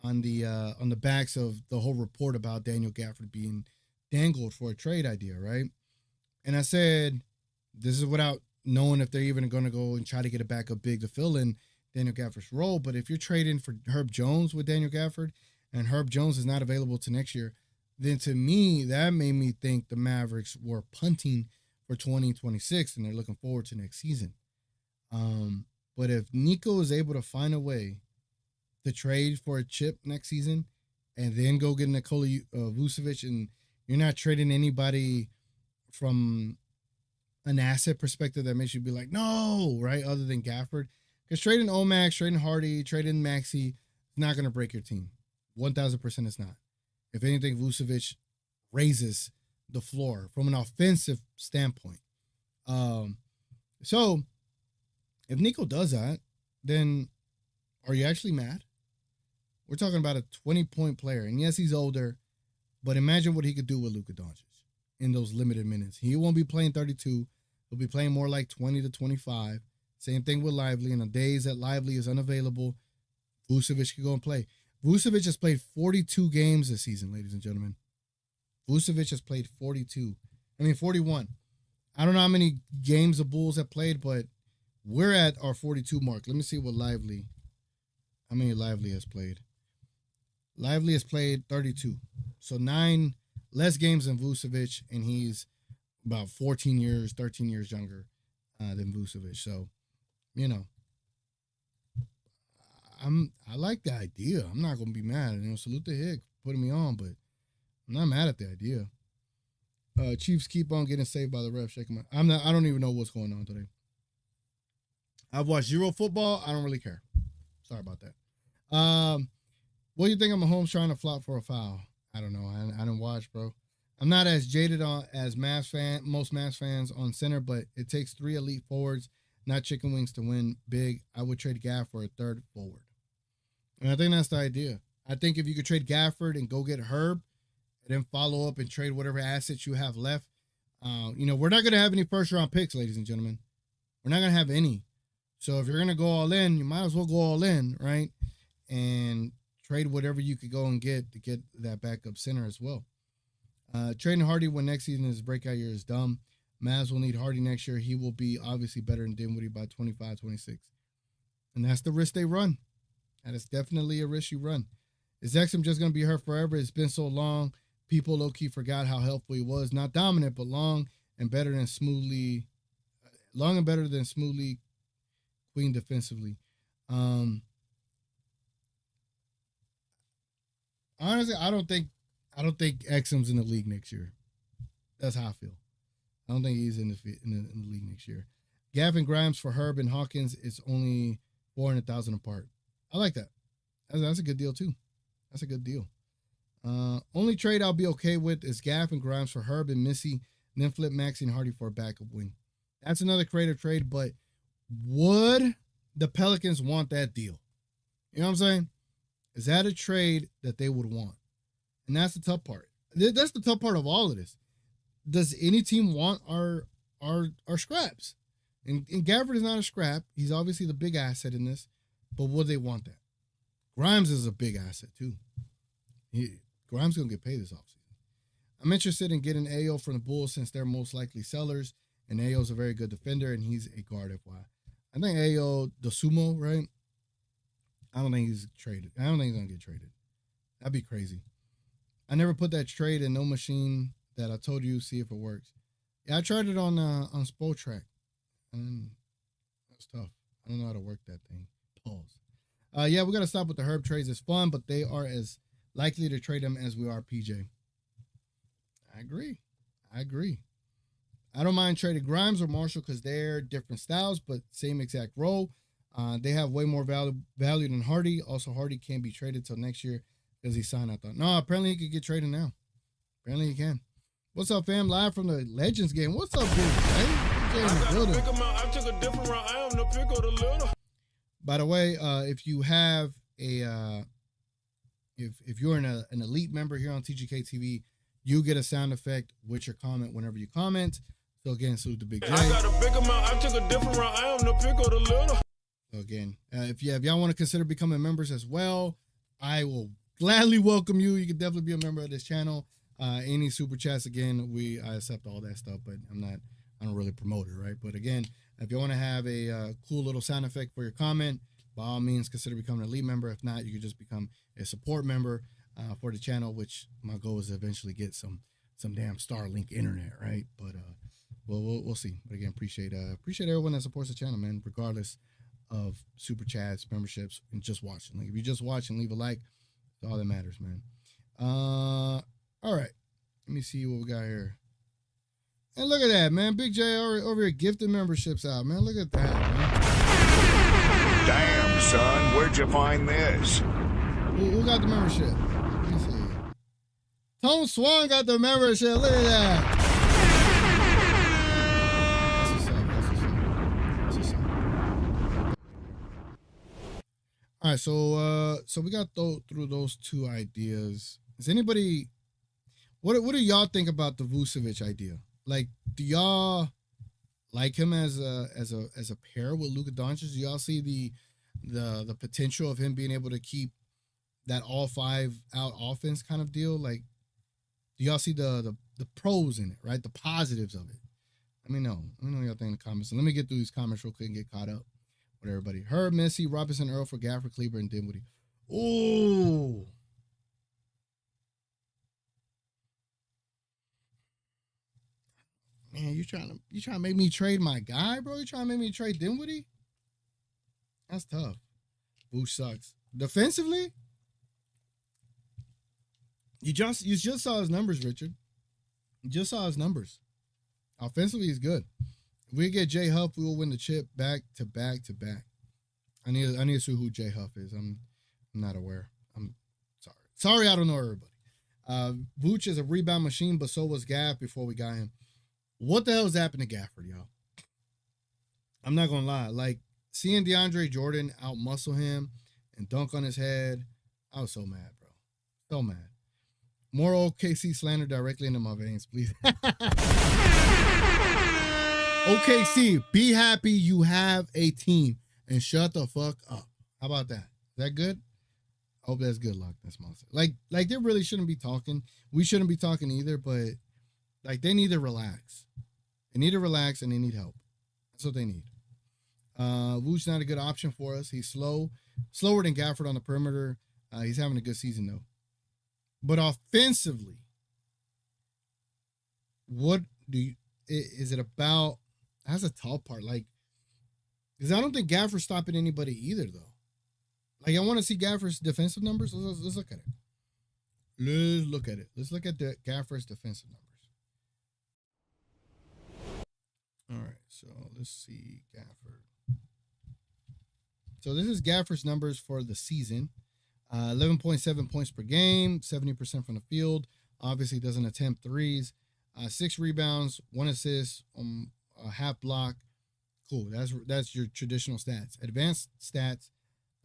the backs of the whole report about Daniel Gafford being dangled for a trade idea, right? And I said, this is without knowing if they're even going to go and try to get a backup big to fill in Daniel Gafford's role. But if you're trading for Herb Jones with Daniel Gafford and Herb Jones is not available to next year, then to me, that made me think the Mavericks were punting for 2026 and they're looking forward to next season. But if Nico is able to find a way to trade for a chip next season and then go get Nikola Vucevic, and you're not trading anybody from an asset perspective that makes you be like, no, right? Other than Gafford. Because trading Omax, trading Hardy, trading Maxey is not going to break your team. 1,000% it's not. If anything, Vucevic raises the floor from an offensive standpoint. So if Nico does that, then are you actually mad? We're talking about a 20-point player. And yes, he's older, but imagine what he could do with Luka Doncic in those limited minutes. He won't be playing 32. He'll be playing more like 20 to 25. Same thing with Lively. In the days that Lively is unavailable, Vucevic can go and play. Vucevic has played 42 games this season, ladies and gentlemen. Vucevic has played 41. I don't know how many games the Bulls have played, but we're at our 42 mark. Let me see how many Lively has played. Lively has played 32. So 9 less games than Vucevic, and he's about 13 years younger than Vucevic. So, I like the idea. I'm not going to be mad. Salute to Hick putting me on, but I'm not mad at the idea. Chiefs keep on getting saved by the ref. Shaking I don't even know what's going on today. I've watched zero football. I don't really care. Sorry about that. What do you think of Mahomes trying to flop for a foul? I don't know. I didn't watch, bro. I'm not as jaded as most Mavs fans on center, but it takes 3 elite forwards, not chicken wings, to win big. I would trade Gaff for a third forward. And I think that's the idea. I think if you could trade Gafford and go get Herb, and then follow up and trade whatever assets you have left, we're not going to have any first-round picks, ladies and gentlemen. We're not going to have any. So if you're going to go all in, you might as well go all in, right? And trade whatever you could go and get to get that backup center as well. Trading Hardy when next season is breakout year is dumb. Mavs will need Hardy next year. He will be obviously better than Dinwiddie by 25, 26. And that's the risk they run. And it's definitely a risk you run. Is Exum just going to be hurt forever? It's been so long. People low-key forgot how helpful he was. Not dominant, but long and better than Smoothly Queen defensively. Honestly, I don't think Exum's in the league next year. That's how I feel. I don't think he's in the league next year. Gavin Grimes for Herb and Hawkins, it's only $400,000 apart. I like that. That's a good deal too. That's a good deal. Only trade I'll be okay with is Gaff and Grimes for Herb and Missy, and then flip Maxey and Hardy for a backup wing. That's another creative trade, but would the Pelicans want that deal? You know what I'm saying? Is that a trade that they would want? And that's the tough part. That's the tough part of all of this. Does any team want our scraps? And Gafford is not a scrap. He's obviously the big asset in this, but would they want that? Grimes is a big asset too. Grimes going to get paid this offseason. I'm interested in getting Ayo from the Bulls since they're most likely sellers, and Ayo's a very good defender, and he's a guard FY. I think Ayo, the sumo, right? I don't think he's traded. I don't think he's going to get traded. That'd be crazy. I never put that trade in no machine that I told you, see if it works. Yeah, I tried it on Spotrack, and that's tough. I don't know how to work that thing. Pause. Yeah, we got to stop with the herb trades. It's fun, but they are as likely to trade them as we are PJ. I agree. I don't mind trading Grimes or Marshall because they're different styles, but same exact role. They have way more value than Hardy. Also, Hardy can't be traded till next year because he signed out. No, apparently he could get traded now. Apparently he can. What's up, fam? Live from the Legends game. What's up, big I took a different route. I am the pick of the little. By the way, if you have a if you're an elite member here on TGK TV, you get a sound effect with your comment whenever you comment. So again, salute the Big J. I got a big amount. I took a different route. I am the pick of the little. So again, if y'all want to consider becoming members as well, I will gladly welcome you. You can definitely be a member of this channel. Any super chats, again, I accept all that stuff, but I don't really promote it, right? But again, if you want to have a cool little sound effect for your comment, by all means, consider becoming an elite member. If not, you can just become a support member for the channel, which my goal is to eventually get some damn Starlink internet, right? But we'll see. But again, appreciate everyone that supports the channel, man, regardless of super chats, memberships, and just watching. Like if you just watch and leave a like, that's all that matters, man. All right, let me see what we got here. And look at that, man. Big J over here gifting memberships out, man. Look at that, man. Damn, son, where'd you find this? Who got the membership? Let me see. Tone Swan got the membership. Look at that. That's what's up. All right, so we got through those two ideas. Is anybody? What do y'all think about the Vucevic idea? Like, do y'all like him as a pair with Luka Doncic? Do y'all see the potential of him being able to keep that all five out offense kind of deal? Like, do y'all see the pros in it, right? The positives of it. Let me know. Let me know what y'all think in the comments. And let me get through these comments real quick and get caught up with everybody. Herb, Messi, Robinson, Earl for Gafford, Kleber, and Dinwiddie. Ooh. Man, you trying to make me trade my guy, bro? You trying to make me trade Dinwiddie? That's tough. Boosh sucks. Defensively, you just saw his numbers, Richard. You just saw his numbers. Offensively, he's good. If we get J Huff, we will win the chip back to back to back. I need to see who J Huff is. I'm not aware. I'm sorry. Sorry, I don't know everybody. Vooch is a rebound machine, but so was Gaff before we got him. What the hell's happened to Gafford, y'all? I'm not gonna lie. Like, seeing DeAndre Jordan outmuscle him and dunk on his head, I was so mad, bro. So mad. More OKC slander directly into my veins, please. OKC, be happy you have a team and shut the fuck up. How about that? Is that good? I hope that's good luck. That's my like they really shouldn't be talking. We shouldn't be talking either, but like they need to relax. They need to relax and they need help. That's what they need. Vuce's not a good option for us. He's slower than Gafford on the perimeter. He's having a good season though. But offensively, what is it about? That's a tough part. Like, because I don't think Gafford's stopping anybody either though. Like, I want to see Gafford's defensive numbers. Let's look at it. Let's look at it. Let's look at the Gafford's defensive numbers. All right, so let's see Gafford. So this is Gafford's numbers for the season. 11.7 points per game, 70% from the field. Obviously doesn't attempt threes. 6 rebounds, 1 assist, a half block. Cool. That's your traditional stats. Advanced stats.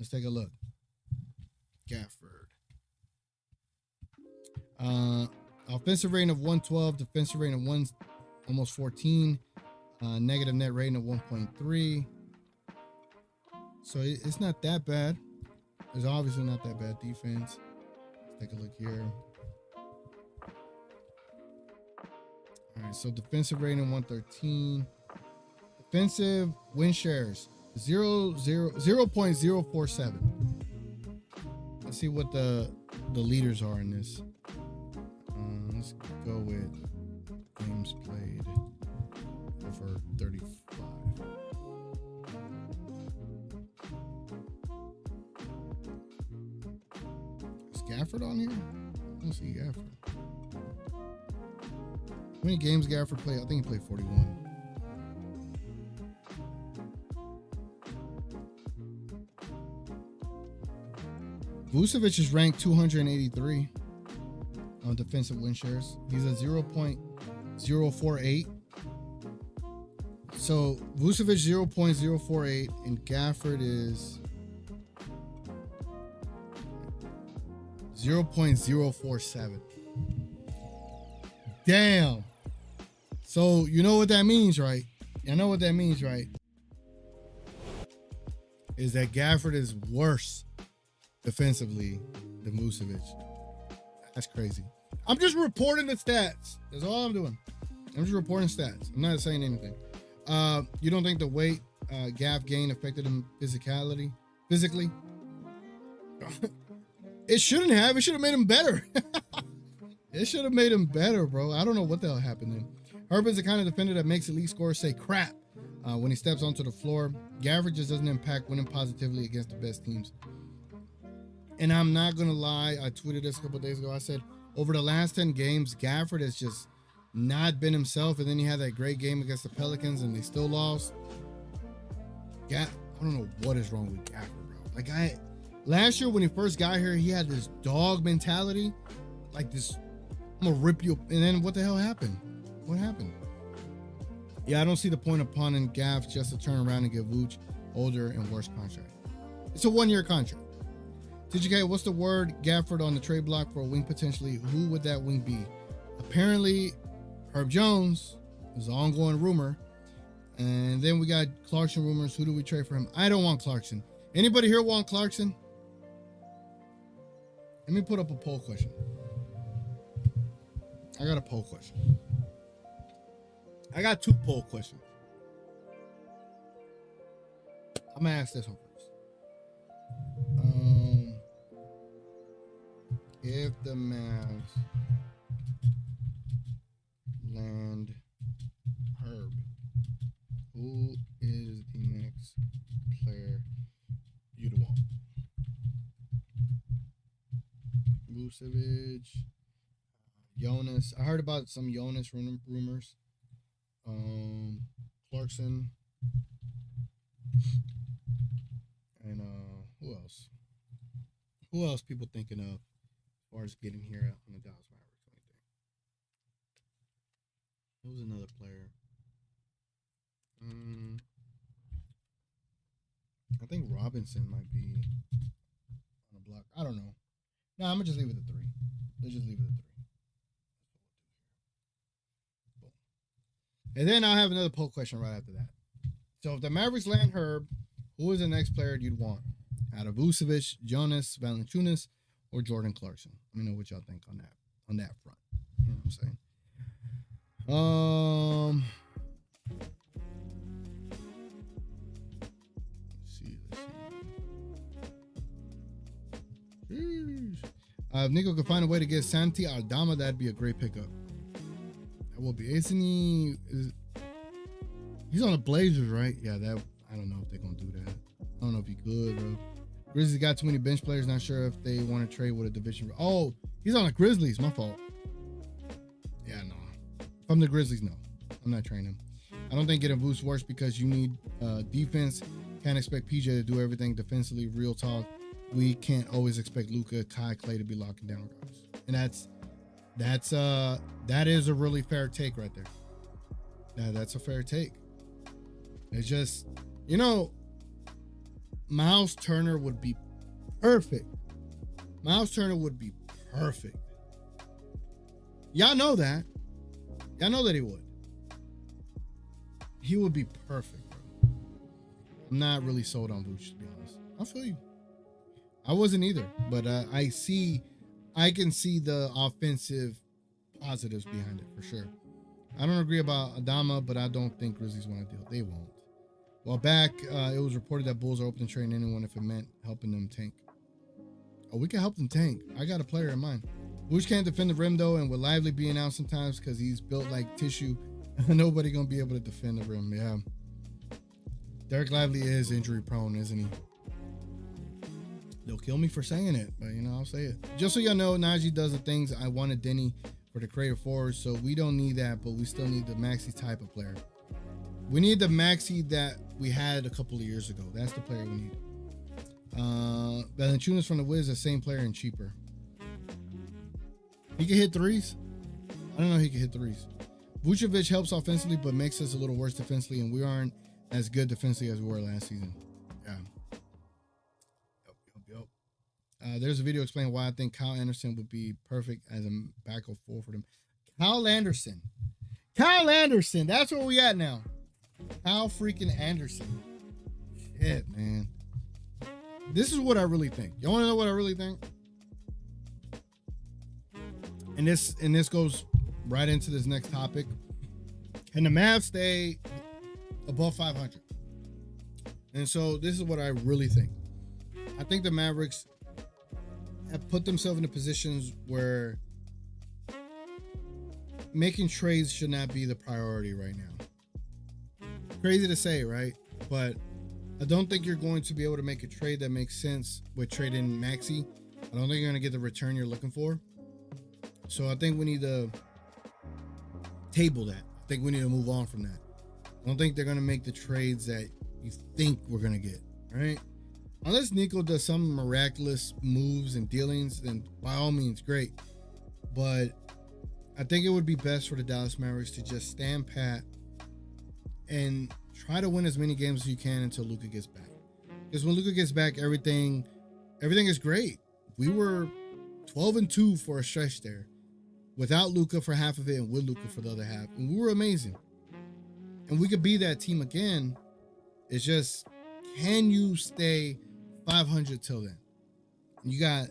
Let's take a look. Gafford. Offensive rating of 112, defensive rating of almost 14. Negative net rating of 1.3. So it's not that bad. It's obviously not that bad defense. Let's take a look here. All right, so defensive rating 113. Defensive win shares 0.047. Let's see what the the leaders are in this. Let's go with games played over 35. Is Gafford on here? I don't see Gafford. How many games Gafford played? I think he played 41. Vucevic is ranked 283 on defensive win shares. He's a 0.048. So Vucevic 0.048 and Gafford is 0.047. Damn. So you know what that means, right? I know what that means, right? Is that Gafford is worse defensively than Vucevic. That's crazy. I'm just reporting the stats. That's all I'm doing. I'm just reporting stats. I'm not saying anything. You don't think the weight Gaff gain affected him physically? It shouldn't have. It should have made him better. It should have made him better, bro. I don't know what the hell happened then. Herb is the kind of defender that makes elite scorers say crap when he steps onto the floor. Gafford just doesn't impact winning positively against the best teams. And I'm not going to lie. I tweeted this a couple of days ago. I said, over the last 10 games, Gafford has just not been himself. And then he had that great game against the Pelicans and they still lost. I don't know what is wrong with Gafford, bro. Like, last year when he first got here, he had this dog mentality. Like this, I'm going to rip you. And then what the hell happened? What happened? Yeah, I don't see the point of punting Gaff just to turn around and give Vooch older and worse contract. It's a 1-year contract. TGK, what's the word Gafford on the trade block for a wing potentially? Who would that wing be? Apparently, Herb Jones is an ongoing rumor. And then we got Clarkson rumors. Who do we trade for him? I don't want Clarkson. Anybody here want Clarkson? Let me put up a poll question. I got a poll question. I got 2 poll questions. I'm going to ask this one first. If the Mavs land Herb, who is the next player you'd want? Vucevic, Jonas. I heard about some Jonas rumors. Clarkson, and who else? Who else people thinking of? As far as getting here on the Dallas Mavericks, what do you think? Who's another player? I think Robinson might be on the block. I don't know. No, I'm gonna just leave it at 3. Let's just leave it at 3. Boom. And then I'll have another poll question right after that. So if the Mavericks land Herb, who is the next player you'd want? Out of Vucevic, Jonas, Valanciunas, or Jordan Clarkson? Let me know what y'all think on that front. You know what I'm saying? Let's see. If Nico could find a way to get Santi Aldama, that'd be a great pickup. That will be. Isn't he? He's on the Blazers, right? Yeah, I don't know if they're gonna do that. I don't know if he could, bro. Grizzlies got too many bench players. Not sure if they want to trade with a division. Oh, he's on the Grizzlies. My fault. Yeah, no. From the Grizzlies, no. I'm not trading him. I don't think getting Boost works because you need defense. Can't expect PJ to do everything defensively. Real talk. We can't always expect Luka, Kai, Clay to be locking down guys. And that is a really fair take right there. That's a fair take. It's just, Miles Turner would be perfect. Miles Turner would be perfect. Y'all know that. Y'all know that he would. He would be perfect, bro. I'm not really sold on Vooch, to be honest. I feel you. I wasn't either, but I can see the offensive positives behind it for sure. I don't agree about Adama, but I don't think Grizzlies want to deal. They won't. Well, back, it was reported that Bulls are open to trading anyone if it meant helping them tank. Oh, we can help them tank. I got a player in mind. Vooch can't defend the rim though, and with Lively being out sometimes because he's built like tissue. Nobody gonna be able to defend the rim. Yeah. Derek Lively is injury prone, isn't he? They'll kill me for saying it, but I'll say it. Just so y'all know, Najee does the things I wanted Denny for the creative forward, so we don't need that, but we still need the Maxey type of player. We need the Maxey that we had a couple of years ago. That's the player we need. Valanciunas from the Wiz, the same player and cheaper. He can hit threes. I don't know if he can hit threes. Vucevic helps offensively, but makes us a little worse defensively, and we aren't as good defensively as we were last season. Yeah. Yep. There's a video explaining why I think Kyle Anderson would be perfect as a backup four for them. Kyle Anderson. That's where we at now. Kyle freaking Anderson. Shit, man. This is what I really think. You want to know what I really think? And this goes right into this next topic. Can the Mavs stay above 500? And so this is what I really think. I think the Mavericks have put themselves in positions where making trades should not be the priority right now. Crazy to say, right? But I don't think you're going to be able to make a trade that makes sense with trading Maxey. I don't think you're going to get the return you're looking for. So I think we need to table that. I think we need to move on from that. I don't think they're going to make the trades that you think we're going to get, right? Unless Nico does some miraculous moves and dealings, then by all means, great. But I think it would be best for the Dallas Mavericks to just stand pat and try to win as many games as you can until Luka gets back. Because when Luka gets back, everything is great. We were 12-2 for a stretch there, without Luka for half of it and with Luka for the other half, and we were amazing. And we could be that team again. It's just, can you stay 500 till then? You got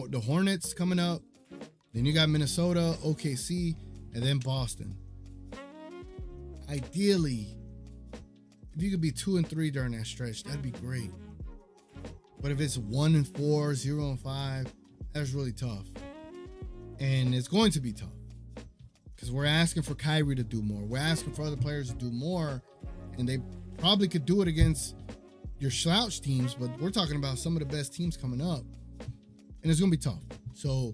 the Hornets coming up, then you got Minnesota, OKC, and then Boston. Ideally, if you could be 2-3 during that stretch, that'd be great. But if it's 1-4, 0-5, that's really tough. And it's going to be tough because we're asking for Kyrie to do more. We're asking for other players to do more, and they probably could do it against your slouch teams, but we're talking about some of the best teams coming up, and it's going to be tough. So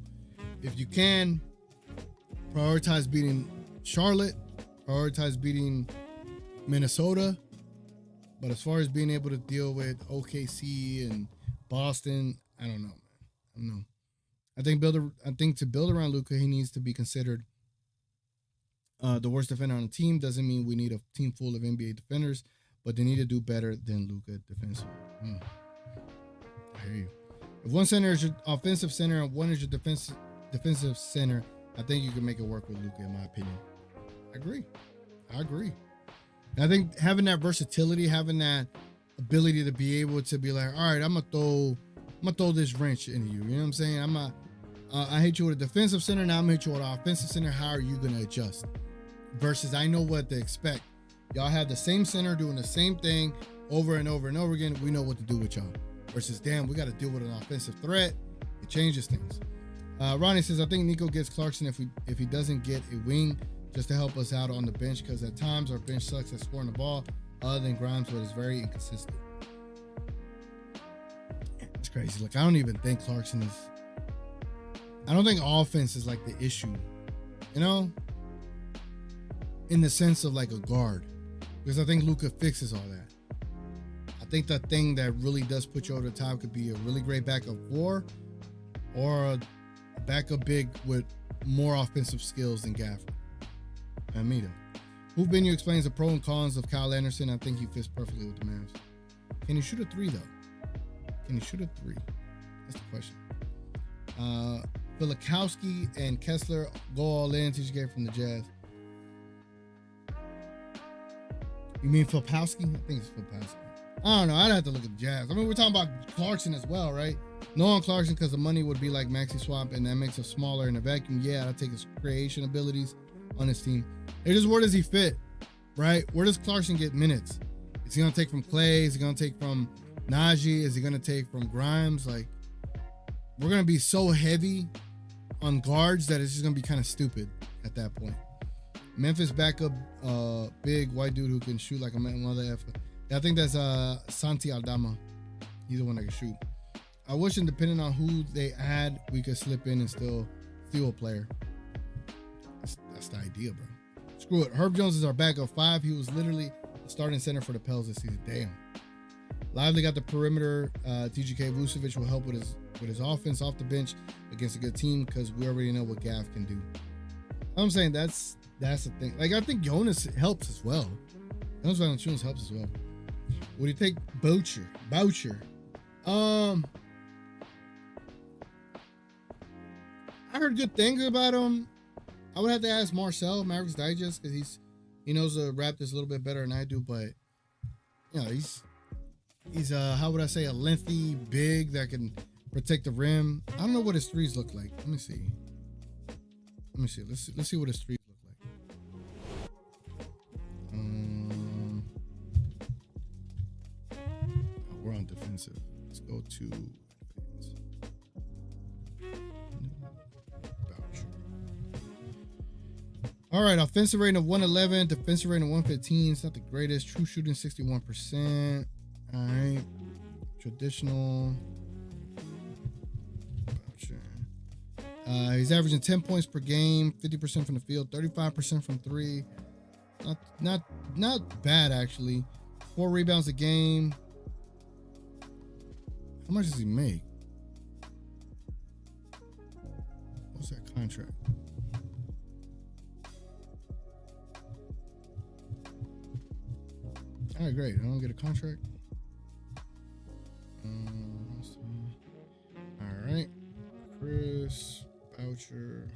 if you can, prioritize beating Charlotte, prioritize beating Minnesota. But as far as being able to deal with OKC and Boston, I don't know, man. I don't know. I think to build around Luka, he needs to be considered the worst defender on the team. Doesn't mean we need a team full of NBA defenders, but they need to do better than Luka defensively. I hear you. If one center is your offensive center and one is your defensive center, I think you can make it work with Luka, in my opinion. I agree. And I think having that versatility, having that ability to be able to be like, all right, I'm gonna throw this wrench into you. You know what I'm saying? I hit you with a defensive center. Now I'm gonna hit you with an offensive center. How are you gonna adjust? Versus I know what to expect. Y'all have the same center doing the same thing over and over and over again. We know what to do with y'all. Versus, damn, we got to deal with an offensive threat. It changes things. Ronnie says, I think Nico gets Clarkson if he doesn't get a wing just to help us out on the bench, because at times our bench sucks at scoring the ball other than Grimes, but it's very inconsistent. It's crazy. Like, I don't even think Clarkson is... I don't think offense is like the issue, you know, in the sense of like a guard, because I think Luka fixes all that. I think the thing that really does put you over the top could be a really great backup four or a backup big with more offensive skills than Gafford. And me though. Hoop Venue explains the pro and cons of Kyle Anderson. I think he fits perfectly with the Mavs. Can he shoot a three though? Can he shoot a three? That's the question. Filikowski and Kessler go all in. TJ from the Jazz. You mean Filipowski? I think it's Filipowski. I don't know. I'd have to look at the Jazz. I mean, we're talking about Clarkson as well, right? No on Clarkson because the money would be like Maxey swap, and that makes us smaller in a vacuum. Yeah, I'll take his creation abilities on his team. It's just, where does he fit, right? Where does Clarkson get minutes? Is he going to take from Clay? Is he going to take from Najee? Is he going to take from Grimes? Like, we're going to be so heavy on guards that it's just going to be kind of stupid at that point. Memphis backup big white dude who can shoot like a mother effer. I think that's Santi Aldama. He's the one that can shoot. I wish, depending on who they add, we could slip in and still steal a player. That's the idea, bro. Screw it. Herb Jones is our backup 5. He was literally starting center for the Pels this season. Damn. Lively got the perimeter. TGK Vucevic will help with his offense off the bench against a good team because we already know what Gav can do. I'm saying that's the thing. Like, I think Jonas helps as well. Jonas Valanciunas helps as well. Would you take Boucher? I heard good things about him. I would have to ask Marcel, Mavericks Digest, because he knows the Raptors a little bit better than I do. But you know, he's how would I say, a lengthy big that can protect the rim. I don't know what his threes look like. Let me see. Let's see what his threes look like. We're on defensive. Let's go to advanced. All right, offensive rating of 111, defensive rating of 115. It's not the greatest. True shooting 61%. All right, traditional. He's averaging 10 points per game, 50% from the field, 35% from 3. Not bad actually. 4 rebounds a game. How much does he make? What's that contract? All right, great. I don't get a contract. All right, Chris Boucher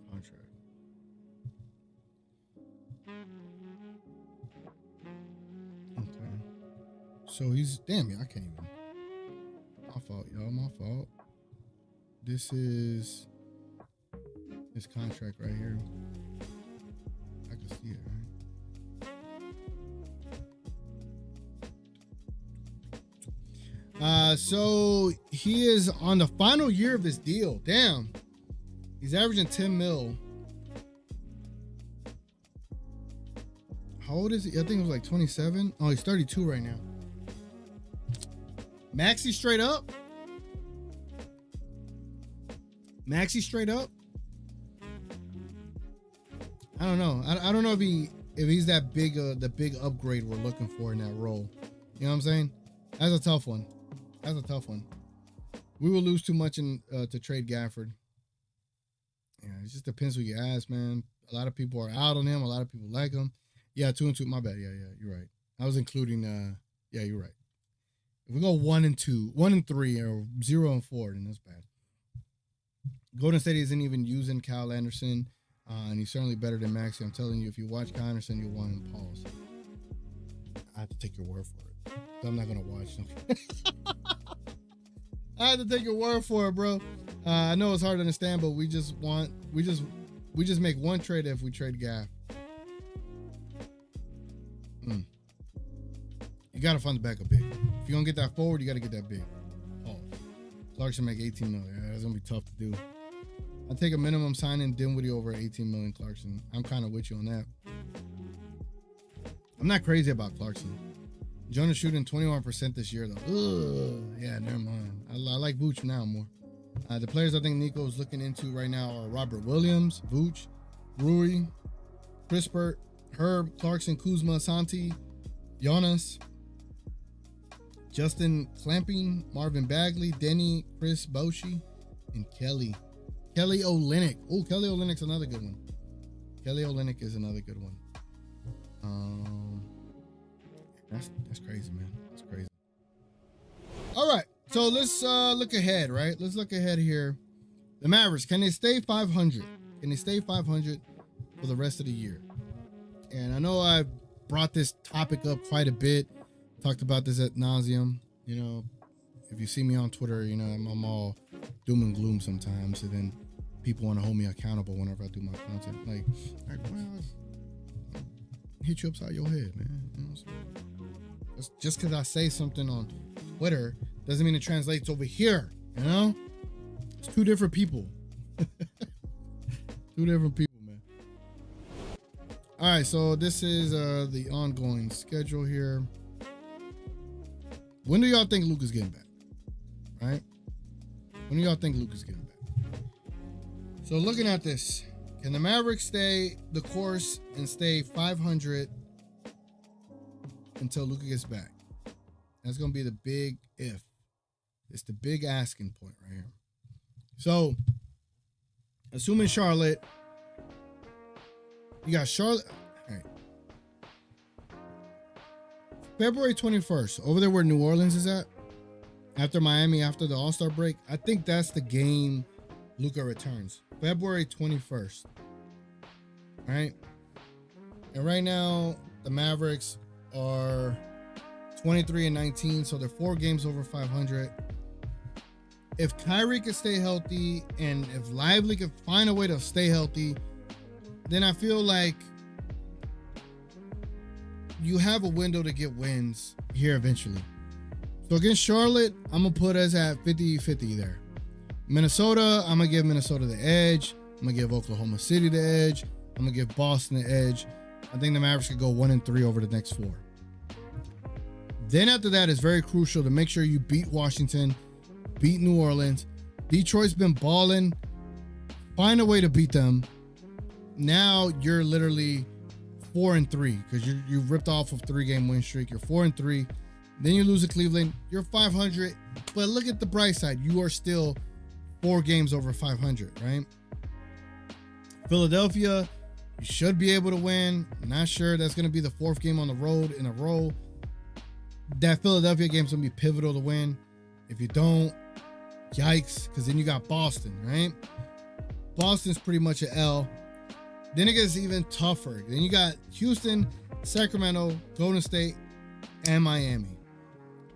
contract. Okay. So he's damn it. I can't even. My fault, y'all. My fault. This is his contract right here. I can see it, right? So he is on the final year of his deal. Damn. He's averaging 10 mil. How old is he? I think he was like 27. Oh, he's 32 right now. Maxi straight up. I don't know. I don't know if he's that big, the big upgrade we're looking for in that role. You know what I'm saying? That's a tough one. We will lose too much to trade Gafford. Yeah, it just depends who you ask, man. A lot of people are out on him. A lot of people like him. Yeah, 2 and 2. My bad. Yeah, you're right. I was including. Yeah, you're right. If we go 1 and 2, 1 and 3, or 0 and 4, then that's bad. Golden State isn't even using Kyle Anderson, and he's certainly better than Maxey. I'm telling you, if you watch Kyle Anderson, you'll want him to pause. I have to take your word for it. I'm not gonna watch them. I have to take your word for it, bro. I know it's hard to understand, but we just make one trade if we trade Gaff. You gotta find the backup big. If you're gonna get that forward, you gotta get that big. Oh, Clarkson make 18 million. Yeah, that's gonna be tough to do. I'll take a minimum signing Dinwiddie over 18 million Clarkson. I'm kind of with you on that. I'm not crazy about Clarkson. Jonas shooting 21% this year, though. Ugh. Yeah, never mind. I like Vooch now more. The players I think Nico is looking into right now are Robert Williams, Vooch, Rui, Crispert, Herb, Clarkson, Kuzma, Santi, Jonas, Justin Clamping, Marvin Bagley, Denny, Chris Boucher, and Kelly Olynyk. Oh, Kelly Olynyk's another good one. Kelly Olynyk is another good one. That's crazy, man. That's crazy. All right, so let's look ahead, right? Let's look ahead here. The Mavericks, can they stay 500? Can they stay 500 for the rest of the year? And I know I brought this topic up quite a bit. Talked about this ad nauseum. You know, if you see me on Twitter, you know, I'm all doom and gloom sometimes. And then people want to hold me accountable whenever I do my content. Like well, hit you upside your head, man. You know what I'm saying? Just because I say something on Twitter doesn't mean it translates over here. You know, it's two different people. Two different people, man. All right, so this is the ongoing schedule here. When do y'all think Luka's getting back? Right? When do y'all think Luka's getting back? So looking at this, can the Mavericks stay the course and stay 500 until Luka gets back? That's going to be the big if. It's the big asking point right here. So, assuming Charlotte, you got Charlotte. All right. February 21st, over there where New Orleans is at, after Miami, after the All-Star break, I think that's the game Luka returns. February 21st. All right. And right now, the Mavericks are 23-19, so they're 4 games over 500. If Kyrie can stay healthy and if Lively can find a way to stay healthy, then I feel like you have a window to get wins here eventually. So against Charlotte, I'm going to put us at 50-50 there. Minnesota, I'm going to give Minnesota the edge. I'm going to give Oklahoma City the edge. I'm going to give Boston the edge. I think the Mavericks could go 1-3 over the next 4. Then after that, it's very crucial to make sure you beat Washington, beat New Orleans. Detroit's been balling. Find a way to beat them. Now you're literally 4-3 because you ripped off a 3-game win streak. You're 4-3. Then you lose to Cleveland. You're 500. But look at the bright side. You are still 4 games over 500, right? Philadelphia, you should be able to win. Not sure. That's going to be the 4th game on the road in a row. That Philadelphia game's going to be pivotal to win. If you don't, yikes, because then you got Boston, right? Boston's pretty much an L. Then it gets even tougher. Then you got Houston, Sacramento, Golden State, and Miami.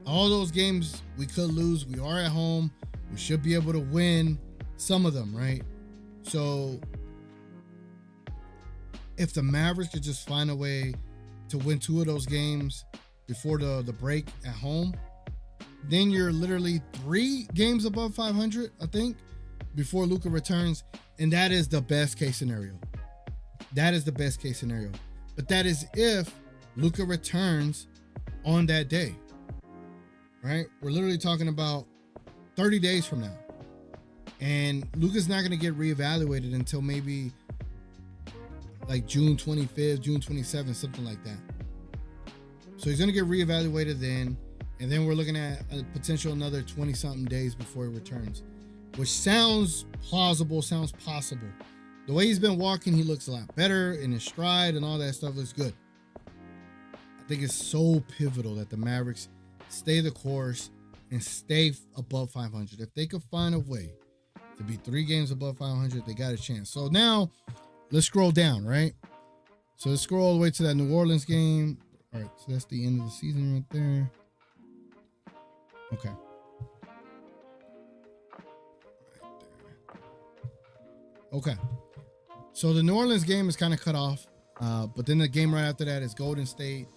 All those games we could lose. We are at home. We should be able to win some of them, right? So if the Mavericks could just find a way to win 2 of those games before the break at home, then you're literally 3 games above 500, I think, before Luka returns. And that is the best case scenario. That is the best case scenario. But that is if Luka returns on that day, right? We're literally talking about 30 days from now. And Luka's not going to get reevaluated until maybe like June 25th, June 27th, something like that. So he's going to get reevaluated then. And then we're looking at a potential another 20-something days before he returns, which sounds plausible, sounds possible. The way he's been walking, he looks a lot better in his stride and all that stuff looks good. I think it's so pivotal that the Mavericks stay the course and stay above 500. If they could find a way to be 3 games above 500, they got a chance. So now let's scroll down, right? So let's scroll all the way to that New Orleans game. All right, so that's the end of the season right there. Okay. Okay. So the New Orleans game is kind of cut off. But then the game right after that is Golden State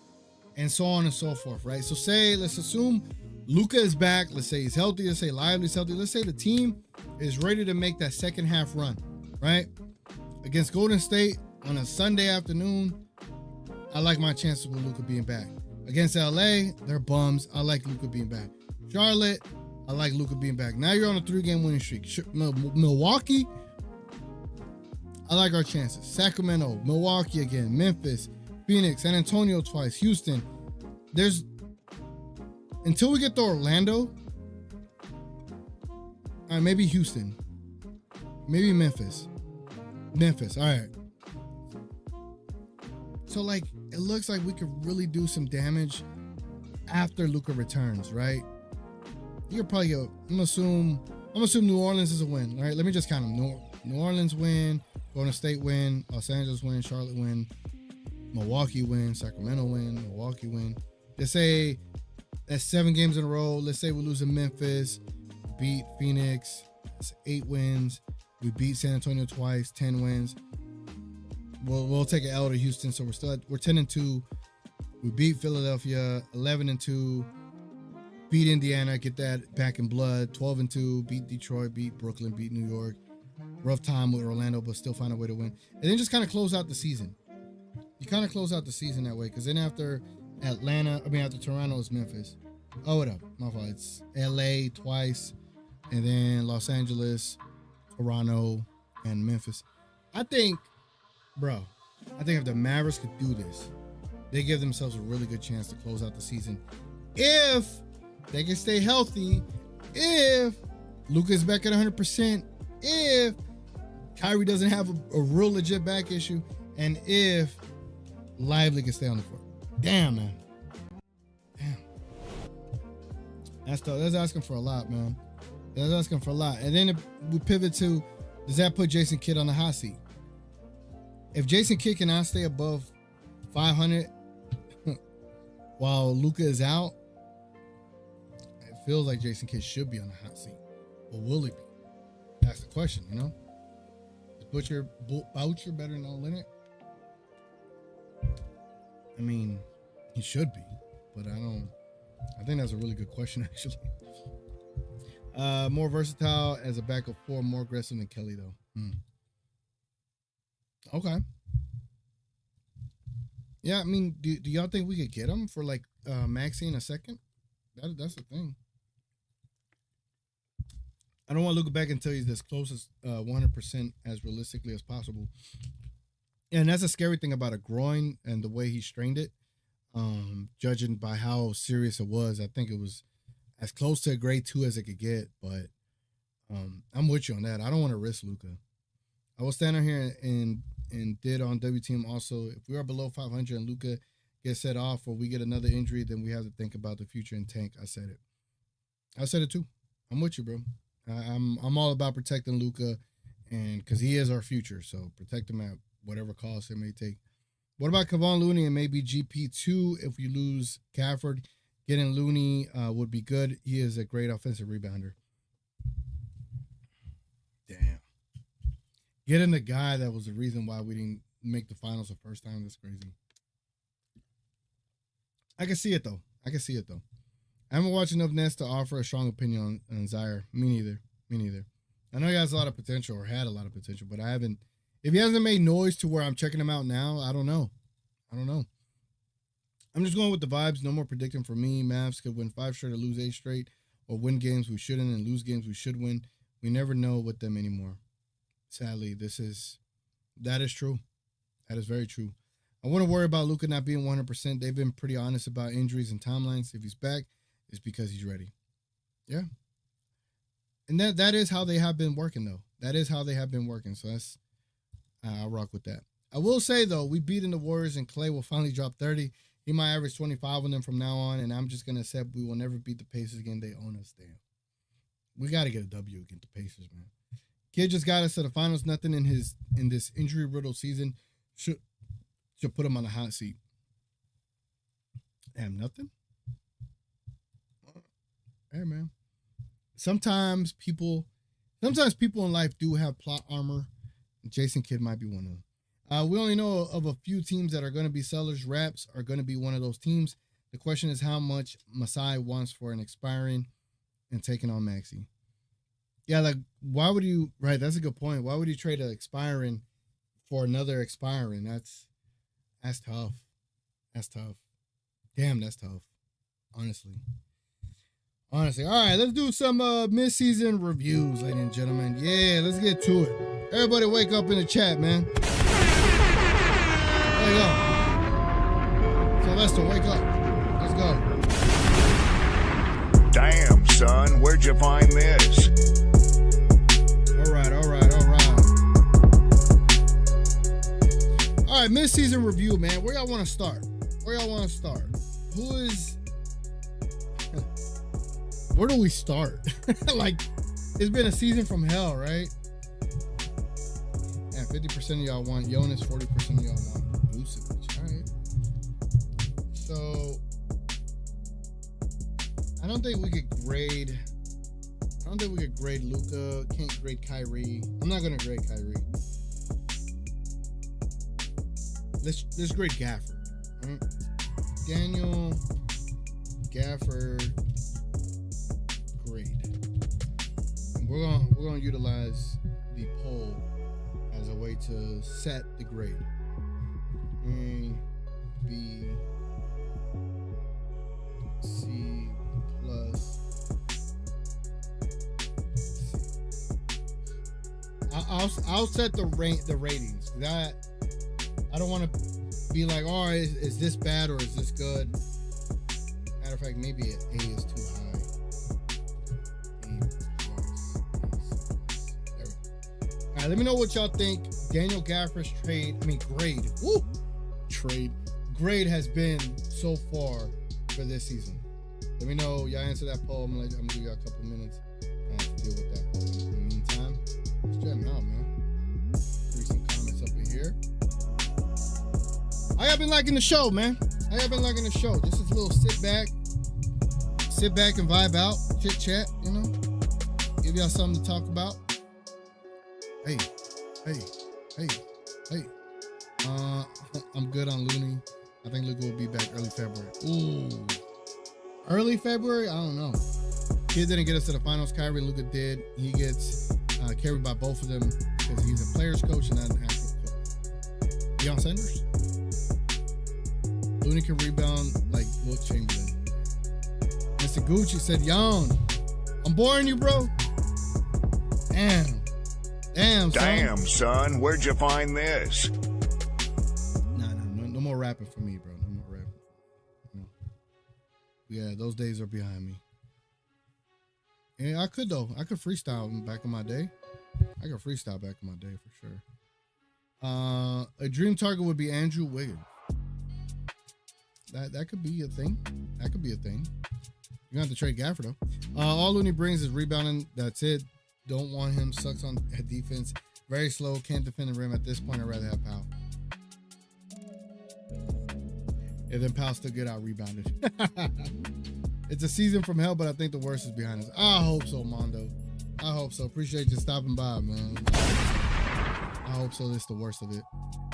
and so on and so forth, right? So let's assume Luka is back. Let's say he's healthy. Let's say Lively's healthy. Let's say the team is ready to make that second half run, right? Against Golden State on a Sunday afternoon, I like my chances with Luka being back. Against LA, they're bums. I like Luka being back. Charlotte, I like Luka being back. Now you're on a 3-game winning streak. Milwaukee, I like our chances. Sacramento, Milwaukee again, Memphis, Phoenix, San Antonio twice, Houston. Until we get to Orlando, all right, maybe Houston, maybe Memphis, all right. So like, it looks like we could really do some damage after Luka returns, right? You could probably go, I'm gonna assume New Orleans is a win, all right? Let me just count them. New Orleans win, Golden State win, Los Angeles win, Charlotte win, Milwaukee win, Sacramento win, Milwaukee win. Let's say that's 7 games in a row. Let's say we lose in Memphis, beat Phoenix, that's 8 wins. We beat San Antonio twice, 10 wins. We'll take an L to Houston, so we're 10-2. We beat Philadelphia, 11-2. beat Indiana, get that back in blood. 12-2, beat Detroit, beat Brooklyn, beat New York. Rough time with Orlando, but still find a way to win. And then just kind of close out the season. You kind of close out the season that way, because then after Toronto is Memphis. Oh, what up? My fault. It's LA twice, and then Los Angeles, Toronto, and Memphis. I think if the Mavericks could do this, they give themselves a really good chance to close out the season. If they can stay healthy, if Luka's back at 100%, if Kyrie doesn't have a real legit back issue, and if Lively can stay on the court. Damn, man. Damn. That's asking for a lot, man. That's asking for a lot. And then we pivot to, does that put Jason Kidd on the hot seat? If Jason Kidd cannot stay above 500 while Luka is out, it feels like Jason Kidd should be on the hot seat. But will he be? That's the question, you know? Is Boucher better than Olynyk? I mean, he should be, but I think that's a really good question, actually. More versatile as a backup four, more aggressive than Kelly, though. Okay. Yeah, I mean, do y'all think we could get him for like Maxey in a second? That's the thing. I don't want to look back and tell you as close as 100% as realistically as possible. And that's a scary thing about a groin and the way he strained it. Judging by how serious it was, I think it was as close to a grade 2 as it could get. But I'm with you on that. I don't want to risk Luka. I was standing here and did on WTM also, if we are below 500 and Luka gets set off or we get another injury, then we have to think about the future and tank. I said it too. I'm with you, bro. I'm all about protecting Luka, and because he is our future, so protect him at whatever cost it may take. What about Kevon Looney and maybe GP2 if we lose Gafford? Getting Looney would be good. He is a great offensive rebounder. Damn. Getting the guy that was the reason why we didn't make the finals the first time, that's crazy. I can see it, though. I haven't watched enough Nets to offer a strong opinion on Zaire. Me neither. I know he has a lot of potential or had a lot of potential, but I haven't. If he hasn't made noise to where I'm checking him out now, I don't know. I'm just going with the vibes. No more predicting for me. Mavs could win 5 straight or lose 8 straight, or win games we shouldn't and lose games we should win. We never know with them anymore. Sadly, that is true. That is very true. I wouldn't worry about Luka not being 100%. They've been pretty honest about injuries and timelines. If he's back, it's because he's ready. Yeah. And that is how they have been working, though. So that's, I'll rock with that. I will say, though, we beating the Warriors and Clay will finally drop 30. He might average 25 on them from now on, and I'm just going to accept we will never beat the Pacers again. They own us, damn. We got to get a W against the Pacers, man. Kid just got us to the finals. Nothing in this injury-riddled season should put him on the hot seat. Damn, nothing? Hey, man. Sometimes people in life do have plot armor. Jason Kidd might be one of them. We only know of a few teams that are going to be sellers. Raps are going to be one of those teams. The question is how much Masai wants for an expiring and taking on Maxey. Yeah, like, why would you, right, that's a good point. Why would you trade an expiring for another expiring? That's tough. Damn, that's tough. Honestly. All right, let's do some mid-season reviews, ladies and gentlemen. Yeah, let's get to it. Everybody wake up in the chat, man. There you go. Sylvester, wake up. Let's go. Damn, son, where'd you find this? All right. All right, mid-season review, man. Where y'all want to start? Who is... Where do we start? Like, it's been a season from hell, right? And 50% of y'all want Jonas, 40% of y'all want Vucevic. All right. So, I don't think we could grade Luka. Can't grade Kyrie. I'm not gonna grade Kyrie. Let's grade Gafford. Right? Daniel, Gafford, grade. And we're gonna utilize the poll as a way to set the grade. A, B, C plus. I'll set the ratings. That I don't want to be like, oh, is this bad or is this good? Matter of fact, maybe an A is too high. A plus, there we go. All right, let me know what y'all think. Daniel Gafford's grade. Woo! Grade has been so far for this season. Let me know. Y'all answer that poll. I'm gonna give y'all a couple minutes to deal with that poll. In the meantime, let's jam out, man. Read some comments up in here. I have been liking the show, man. This is a little sit back and vibe out, chit chat, you know. Give y'all something to talk about. Hey. I'm good on Looney. I think Luka will be back early February. Ooh. Early February? I don't know. Kid didn't get us to the finals. Kyrie and Luka did. He gets carried by both of them because he's a player's coach and not an actual coach. Deion Sanders? Looney can rebound like Will Chamberlain. Mr. Gucci said, Yon, I'm boring you, bro. Damn, son. Where'd you find this? No more rapping for me, bro. No more rapping. No. Yeah, those days are behind me. And I could freestyle back in my day. For sure. A dream target would be Andrew Wiggins. That could be a thing. You have to trade Gafford though. All Looney brings is rebounding. That's it. Don't want him. Sucks on defense. Very slow. Can't defend the rim at this point. I'd rather have Powell. And then Powell still get out rebounded. It's a season from hell, but I think the worst is behind us. I hope so, Mondo. I hope so. Appreciate you stopping by, man. I hope so. This is the worst of it.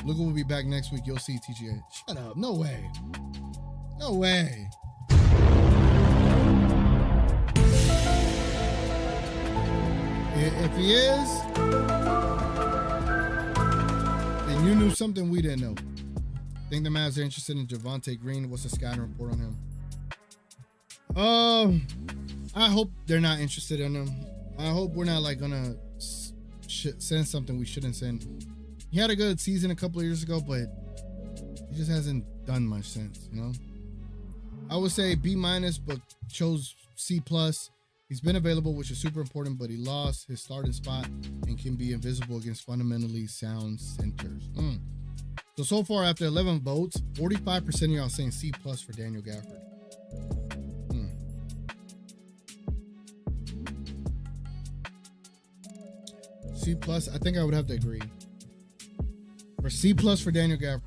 Luka will be back next week. You'll see TGA. Shut up. No way. If he is, then you knew something we didn't know. Think the Mavs are interested in Javonte Green. What's the scouting report on him? I hope they're not interested in him. I hope we're not like gonna send something we shouldn't send. He had a good season a couple of years ago, but he just hasn't done much since, you know? I would say B-, but chose C+. He's been available, which is super important, but he lost his starting spot and can be invisible against fundamentally sound centers. So far, after 11 votes, 45% of y'all saying C+ for Daniel Gafford. C+, I think I would have to agree. For C+ for Daniel Gafford.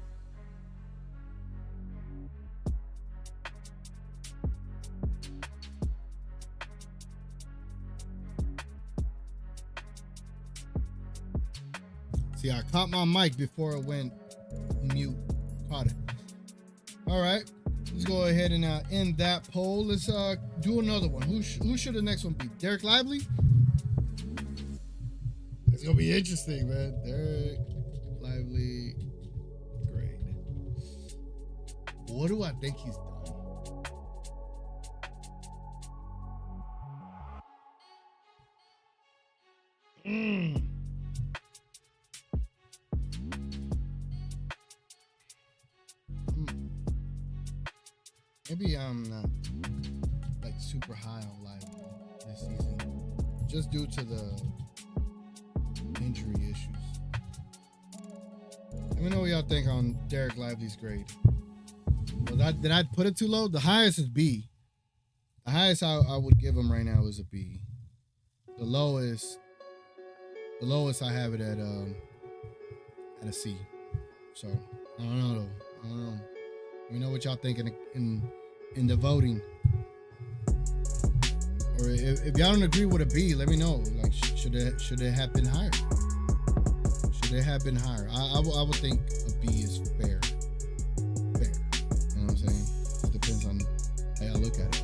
See, I caught my mic before it went mute. Caught it. All right. Let's go ahead and end that poll. Let's do another one. Who should the next one be? Derek Lively? It's going to be interesting, man. Derek Lively. Great. What do I think he's done? Maybe I'm not like super high on Lively this season, just due to the injury issues. Let me know what y'all think on Derek Lively's grade. Well, did I put it too low? The highest is B. The highest I would give him right now is a B. The lowest I have it at a C. So I don't know. Let me know what y'all think in the voting. Or if y'all don't agree with a B, let me know. Like, should it have been higher? I would think a B is fair. You know what I'm saying? It depends on how y'all look at it.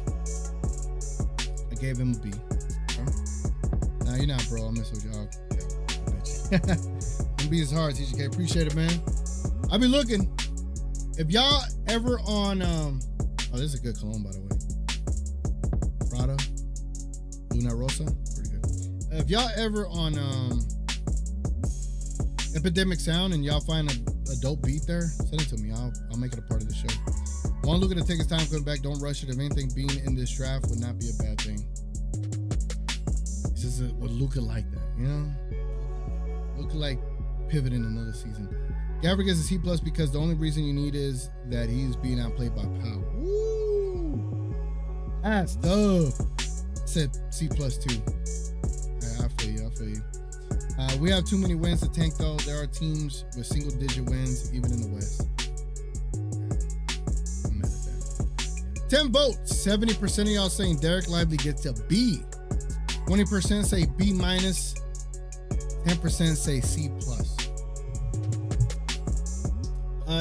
I gave him a B. Okay. Nah, you're not, bro. I mess with y'all. B is hard, TGK. Appreciate it, man. I'll be looking. If y'all ever on, oh, this is a good cologne, by the way. Prada, Luna Rosa, pretty good. If y'all ever on Epidemic Sound and y'all find a dope beat there, send it to me. I'll make it a part of the show. Want Luka to take his time coming back. Don't rush it. If anything, being in this draft would not be a bad thing. This is what Luka like that, you know? Luka like pivoting another season. Gabriel gets a C+ because the only reason you need is that he's being outplayed by Powell. Woo! That's dope. I said C+ too. I feel you. We have too many wins to tank, though. There are teams with single-digit wins, even in the West. I'm mad at that. 10 votes. 70% of y'all saying Derek Lively gets a B. 20% say B-. 10% say C+.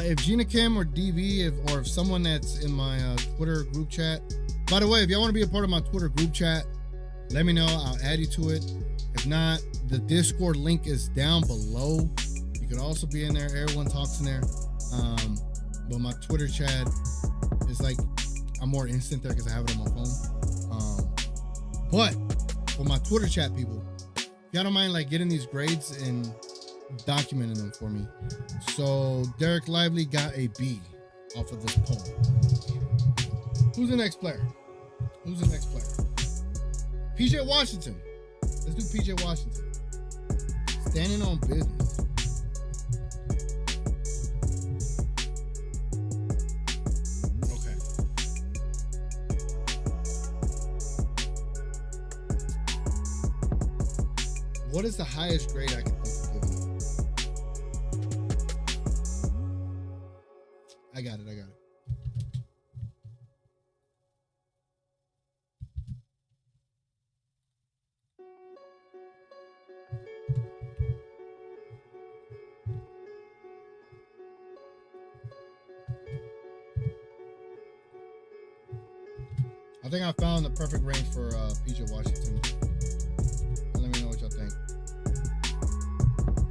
If Gina Kim or DV, or if someone that's in my Twitter group chat. By the way, if y'all want to be a part of my Twitter group chat, let me know. I'll add you to it. If not, the Discord link is down below. You can also be in there. Everyone talks in there. But my Twitter chat is like, I'm more instant there because I have it on my phone. But for my Twitter chat people, if y'all don't mind like getting these grades and documenting them for me. So Derek Lively got a B off of this poll. Who's the next player? PJ Washington. Let's do PJ Washington. Standing on business. Okay. What is the highest grade I can think of giving him? I got it. I think I found the perfect range for PJ Washington. Let me know what y'all think.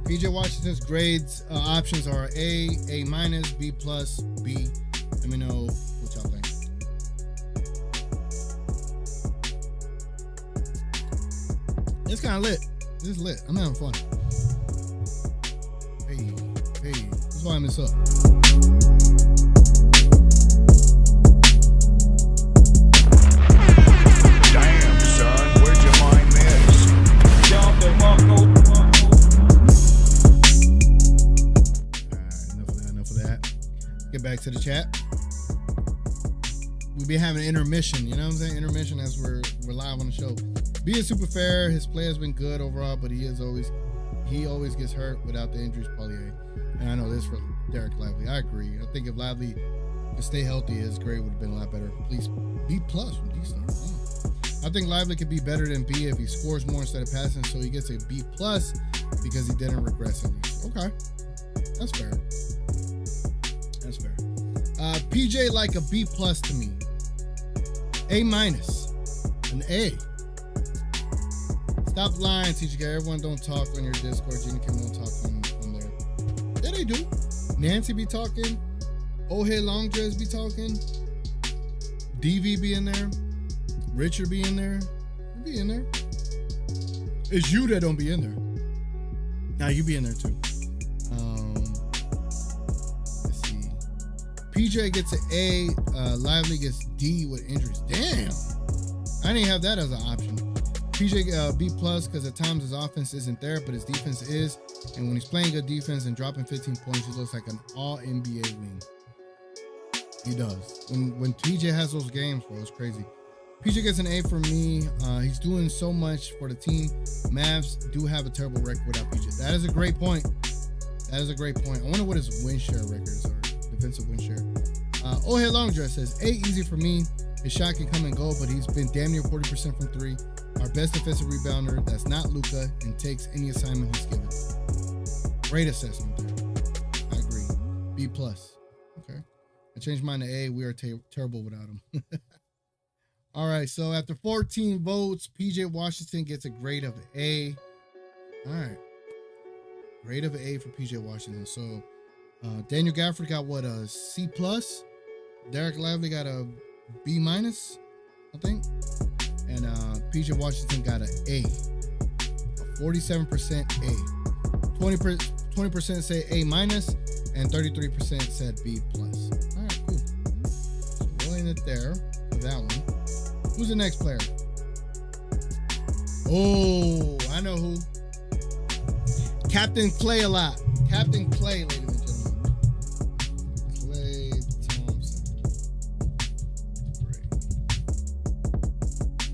PJ Washington's grades options are A, A-, B+, B. Let me know what y'all think. It's kind of lit. This is lit. I'm having fun. Hey, that's why I'm this up. Damn, son, where'd you find this? Enough of that. Get back to the chat. We'll be having an intermission, you know what I'm saying? Intermission as we're live on the show. B is super fair. His play has been good overall, but he always gets hurt without the injuries, probably. And I know this for Derek Lively. I agree. I think if Lively could stay healthy, his grade would have been a lot better. Please, B+ from D-Star. I think Lively could be better than B if he scores more instead of passing, so he gets a B+ because he didn't regress at least. Okay. That's fair. PJ like a B+ to me. A-, an A. Stop lying, TGK. Everyone don't talk on your Discord. Gina Kim don't talk on there. Yeah, they do. Nancy be talking. Ohe Longdress be talking. DV be in there. Richard be in there. You be in there. It's you that don't be in there. Now you be in there too. Let's see. PJ gets an A. Lively gets D with injuries. Damn. I didn't have that as an option. PJ B+ because at times his offense isn't there, but his defense is. And when he's playing good defense and dropping 15 points, he looks like an all-NBA wing. He does. When PJ has those games, bro, it's crazy. PJ gets an A for me. He's doing so much for the team. Mavs do have a terrible record without PJ. That is a great point. I wonder what his win share records are. Defensive win share. Ohe Longdress says, A, easy for me. His shot can come and go, but he's been damn near 40% from 3. Our best defensive rebounder that's not Luka and takes any assignment he's given. Great assessment there. I agree. B+. Okay. I changed mine to A. We are terrible without him. All right, so after 14 votes, PJ Washington gets a grade of A. All right. Grade of A for PJ Washington. So Daniel Gafford got what, a C+? Derek Lively got a B-, I think. And PJ Washington got an A. A 47% A. 20% say A-, and 33% said B+. All right, cool. So we'll end it there for that one. Who's the next player? Oh, I know who. Captain Clay a lot. Captain Clay, ladies and gentlemen. Clay Thompson. Great.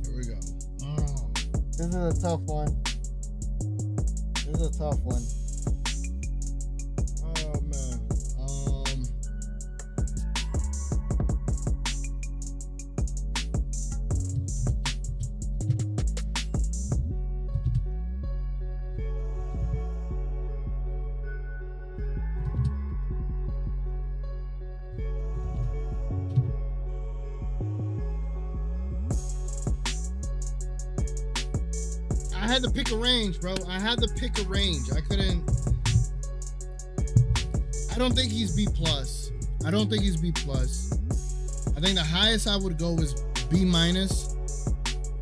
Here we go. Oh, this is a tough one. This is a tough one. Oh, man. I had to pick a range, bro. I had to pick a range. I couldn't. I don't think he's B+. I don't think he's B+. I think the highest I would go is B-.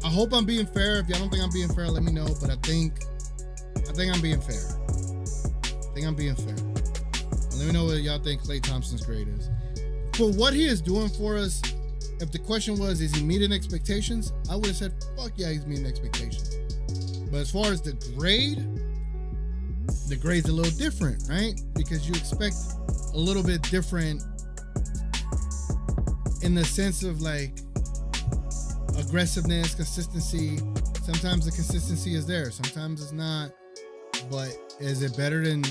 I hope I'm being fair. If y'all don't think I'm being fair, let me know. But I think I'm being fair. I think I'm being fair. And let me know what y'all think Klay Thompson's grade is. For what he is doing for us, if the question was, is he meeting expectations? I would have said, fuck yeah, he's meeting expectations. But as far as the grade's a little different, right? Because you expect a little bit different in the sense of like aggressiveness, consistency. Sometimes the consistency is there, sometimes it's not. But is it better than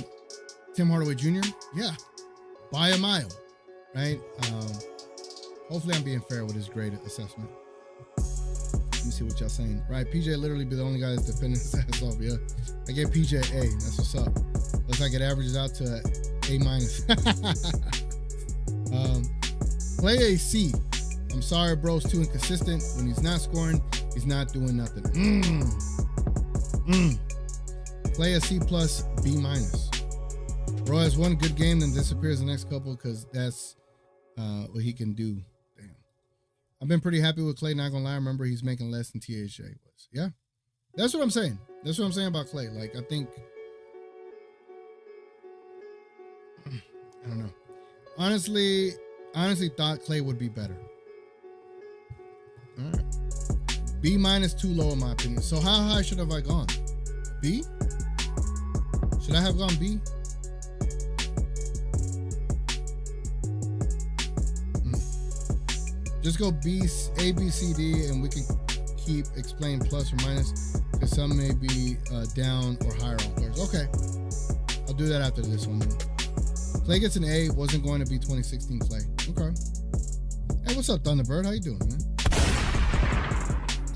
Tim Hardaway Jr.? Yeah, by a mile, right? Hopefully I'm being fair with his grade assessment. Let me see what y'all saying. Right, PJ literally be the only guy that's defending his ass off. Yeah, I gave PJ A. That's what's up. Looks like it averages out to A-. Play a C. I'm sorry, bro's too inconsistent. When he's not scoring, he's not doing nothing. Play a C+, B-. Bro has one good game, then disappears the next couple because that's what he can do. I've been pretty happy with Klay, not gonna lie. Remember, he's making less than THJ was. Yeah, that's what I'm saying. That's what I'm saying about Klay. Like, I think, I don't know. Honestly thought Klay would be better. All right. B- too low in my opinion. So how high should have I gone? B? Should I have gone B? Just go B, A, B, C, D, and we can keep explain plus or minus because some may be down or higher on players. Okay, I'll do that after this one. Klay gets an A. Wasn't going to be 2016 Klay. Okay. Hey, what's up, Thunderbird? How you doing, man?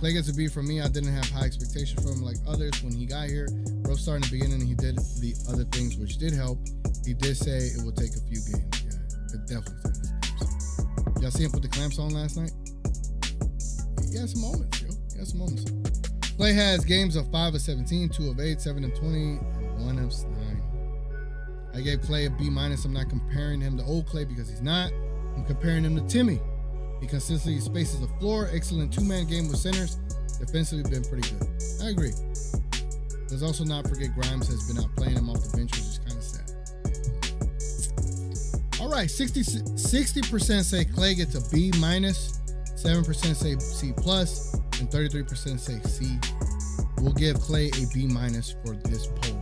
Klay gets a B from me. I didn't have high expectations from him like others when he got here. Bro started in the beginning and he did the other things which did help. He did say it will take a few games. Yeah, it definitely takes games. Y'all see him put the clamps on last night? He had some moments, yo. He had some moments. Klay has games of 5 of 17, 2 of 8, 7 of 20, and 1 of 9. I gave Klay a B-. I'm not comparing him to old Klay because he's not. I'm comparing him to Timmy. He consistently spaces the floor. Excellent two-man game with centers. Defensively been pretty good. I agree. Let's also not forget Grimes has been out playing him off the bench, which is kind of sad. All right, 60% say Klay gets a B-, 7% say C+, and 33% say C. We'll give Klay a B- for this poll.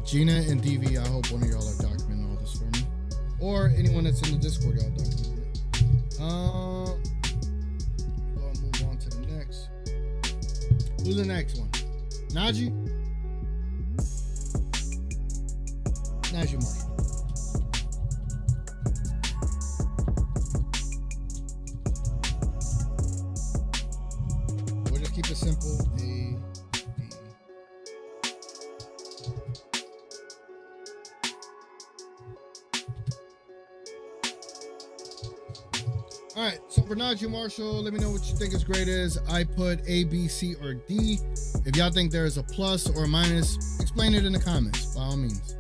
Gina and DV, I hope one of y'all are documenting all this for me. Or anyone that's in the Discord, y'all documenting it. Go and move on to the next. Who's the next one? Najee? Najee Marshall. We'll just keep it simple. A, B. All right, so for Najee Marshall, let me know what you think his grade is. I put A, B, C, or D. If y'all think there is a plus or a minus, explain it in the comments, by all means.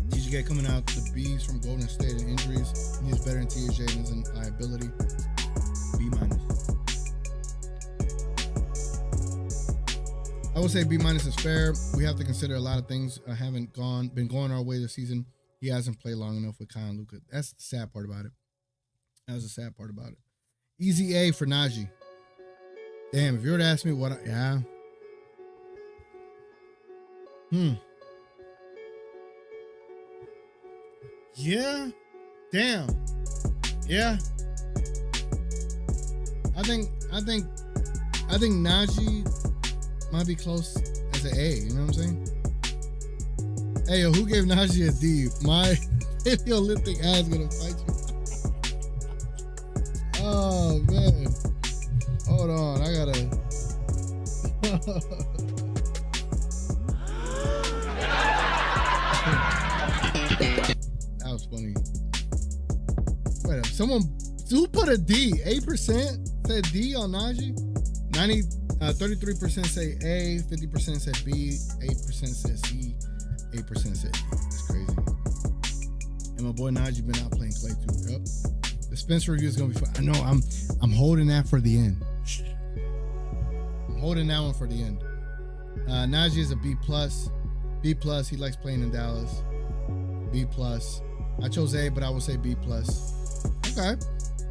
TGK coming out the B's from Golden State and injuries. He's better than TJ and isn't liability. B minus. I would say B minus is fair. We have to consider a lot of things haven't been going our way this season. He hasn't played long enough with Kyle and Luka. That's the sad part about it. That was the sad part about it. Easy A for Najee. Damn, if you were to ask me what yeah. Yeah. Damn. Yeah. I think Najee might be close as an A, you know what I'm saying? Hey, yo, who gave Najee a D? My Paleolithic ass gonna fight you. Oh, man. Hold on, I gotta... That was funny. Wait up, who put a D? 8% said D on Najee? 33% say A, 50% said B, 8% said C, 8% said D. That's crazy. And my boy Najee been out playing Clay too. Yep. The Spencer review is gonna be fun. I know I'm holding that for the end. I'm holding that one for the end. Najee is a B plus. B plus. He likes playing in Dallas. B plus. I chose A, but I will say B plus. Okay.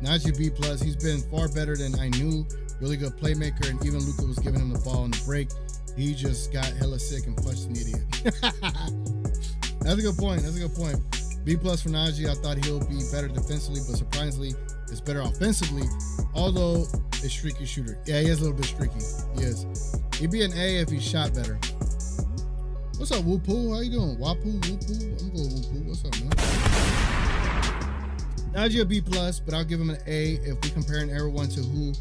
Najee B plus. He's been far better than I knew. Really good playmaker, and even Luka was giving him the ball in the break. He just got hella sick and punched an idiot. That's a good point. That's a good point. B plus for Najee. I thought he'll be better defensively, but surprisingly, it's better offensively. Although a streaky shooter. Yeah, he is a little bit streaky. He is. He'd be an A if he shot better. What's up, Whoopoo? How you doing? Wapu, Whoopoo? I'm going Whoopoo. What's up, man? Najee a B plus, but I'll give him an A if we comparing everyone to who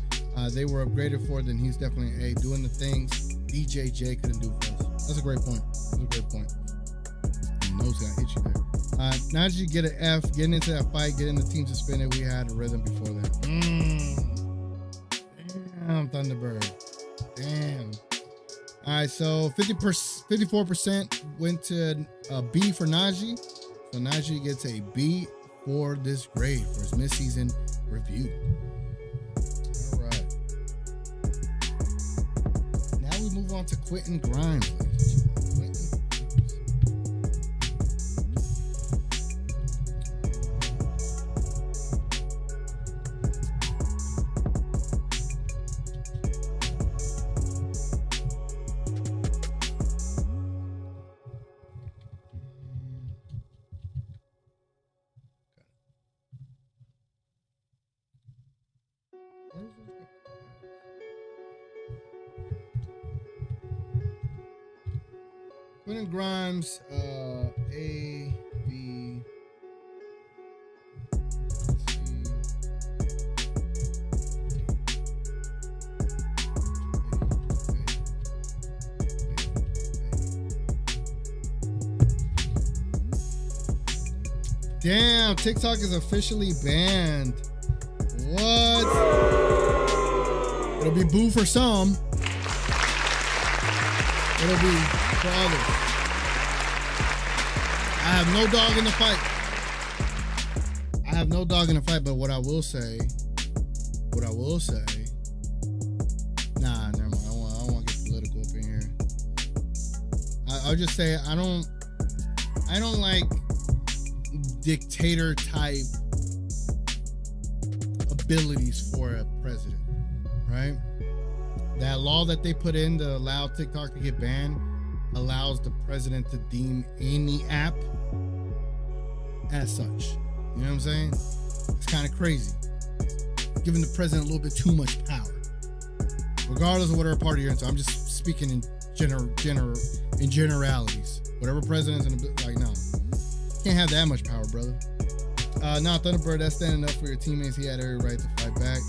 they were upgraded for. Then he's definitely an A, doing the things DJJ couldn't do for us. That's a great point. That's a great point. Nose got hit you there. Najee get an F, getting into that fight, getting the team suspended. We had a rhythm before that. Damn, Thunderbird. Damn. All right, so 54% went to a B for Najee. So Najee gets a B for this grade for his midseason review. All right. Now we move on to Quentin Grimes. Quentin Grimes, A, B, C. Damn, TikTok is officially banned. What? It'll be boo for some. It'll be for others. I have no dog in the fight. I have no dog in the fight, but what I will say, nah, never mind. I don't want to get political up in here. I'll just say I don't like dictator type abilities for a president, right? That law that they put in to allow TikTok to get banned allows the president to deem any app as such. You know what I'm saying? It's kind of crazy. Giving the president a little bit too much power. Regardless of whatever party you're into. I'm just speaking in generalities. Whatever president's in a bit, like, no. Can't have that much power, brother. Nah, Thunderbird, that's standing up for your teammates. He had every right to fight back.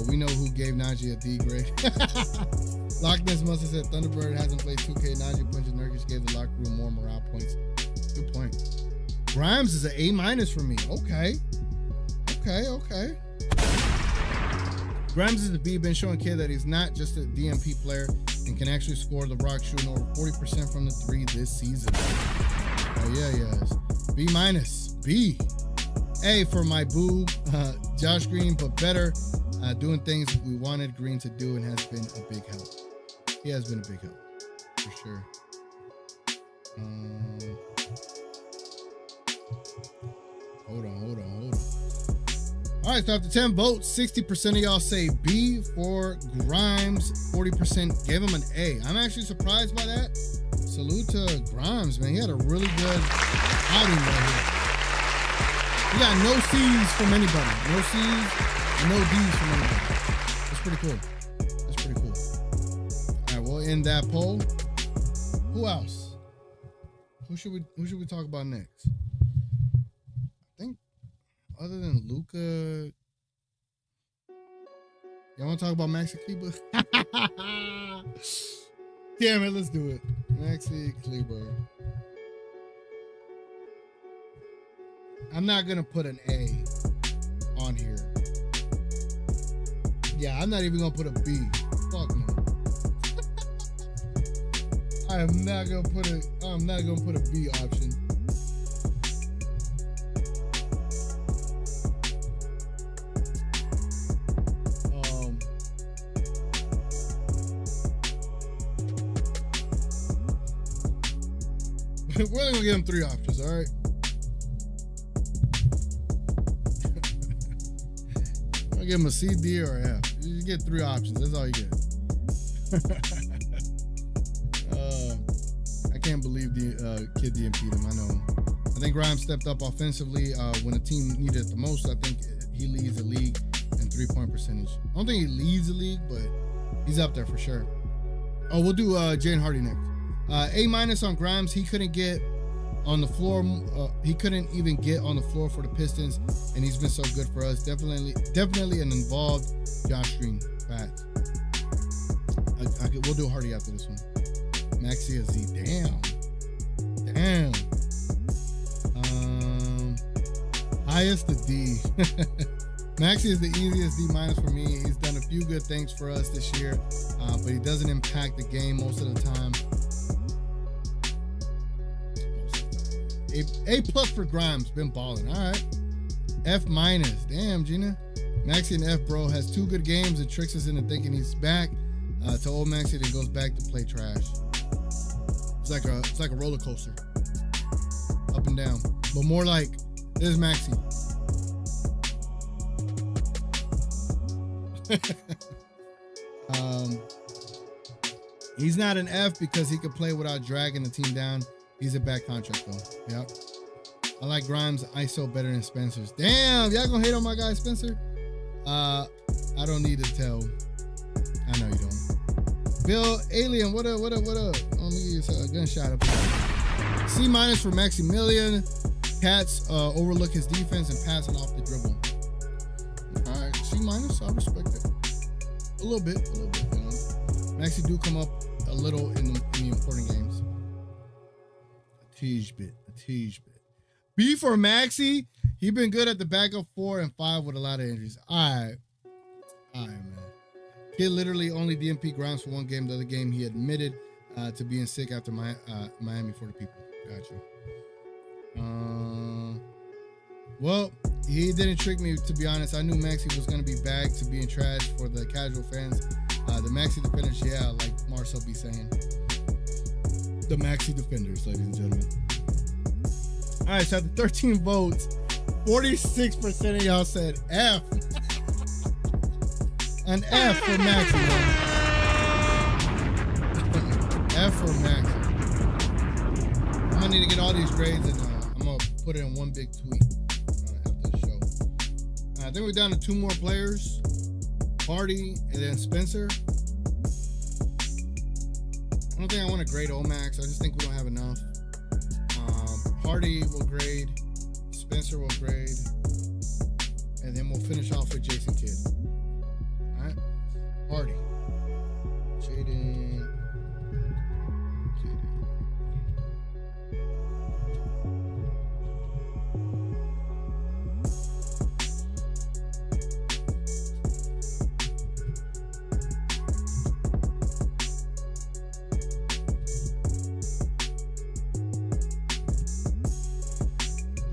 We know who gave Najee a D grade. Loch Ness must have said Thunderbird hasn't played 2K. Najee punches Nurkic, gave the locker room more morale points. Good point. Grimes is an A- for me. Okay. Grimes is a B. Been showing kid that he's not just a DMP player and can actually score the rock, shooting over 40% from the three this season. Oh yeah, yes. B-. B. A for my boo, Josh Green, but better, doing things we wanted Green to do and has been a big help. He has been a big help, for sure. Hold on. All right, so after 10 votes, 60% of y'all say B for Grimes, 40% gave him an A. I'm actually surprised by that. Salute to Grimes, man. He had a really good outing right here. He got no C's from anybody. No C's and no D's from anybody. That's pretty cool. All right, we'll end that poll. Who else? Who should we talk about next? I think other than Luka, y'all want to talk about Maxi Kleber? Damn it, let's do it. Maxi Kleber. I'm not gonna put an A on here. Yeah, I'm not even gonna put a B. Fuck no. I'm not gonna put a B option. We're only gonna give him 3 options, all right? I'll give him a C, D, or F. You get 3 options. That's all you get. I can't believe the kid DMP'd him. I know. I think Grimes stepped up offensively when the team needed it the most. I think he leads the league in 3-point percentage. I don't think he leads the league, but he's up there for sure. Oh, we'll do Jane Hardy next. A- on Grimes. He couldn't get on the floor. He couldn't even get on the floor for the Pistons, and he's been so good for us. Definitely an involved Josh Green. Fact. We'll do Hardy after this one. Maxi a Z. Damn. Highest the D. Maxi is the easiest D- for me. He's done a few good things for us this year, but he doesn't impact the game most of the time. A+ for Grimes, been balling. All right. F-. Damn, Gina. Maxi and F, bro, has 2 good games and tricks us into thinking he's back to old Maxi, then goes back to play trash. It's like a roller coaster, up and down, but more like there's Maxi. He's not an F because he could play without dragging the team down. He's a bad contract though. Yep. I like Grimes ISO better than Spencer's. Damn, y'all gonna hate on my guy Spencer? I don't need to tell. I know you don't. Bill Alien, what up? Let me give you a gunshot up here. C- for Maximilian. Cats overlook his defense and passing off the dribble. All right, C-, I respect it. A little bit, you know. Maxi do come up a little in the important games. A tease bit. B for Maxi. He been good at the backup 4 and 5 with a lot of injuries. All right, man. Kid literally only DMP Grimes for 1 game. The other game he admitted to being sick after Miami for the people. Gotcha. Well, he didn't trick me, to be honest. I knew Maxi was going to be bagged to being trash for the casual fans. The Maxi defenders, yeah, like Marcel be saying. The Maxi defenders, ladies and gentlemen. All right, so after 13 votes, 46% of y'all said F. An F for Maxi, man. F for Maxi. I'm going to need to get all these grades and I'm going to put it in one big tweet after the show. I think we're down to 2 more players. Hardy and then Spencer. I don't think I want to grade Omax. I just think we don't have enough. Hardy will grade. Spencer will grade. And then we'll finish off with Jason Kidd. All right. Hardy. Jaden.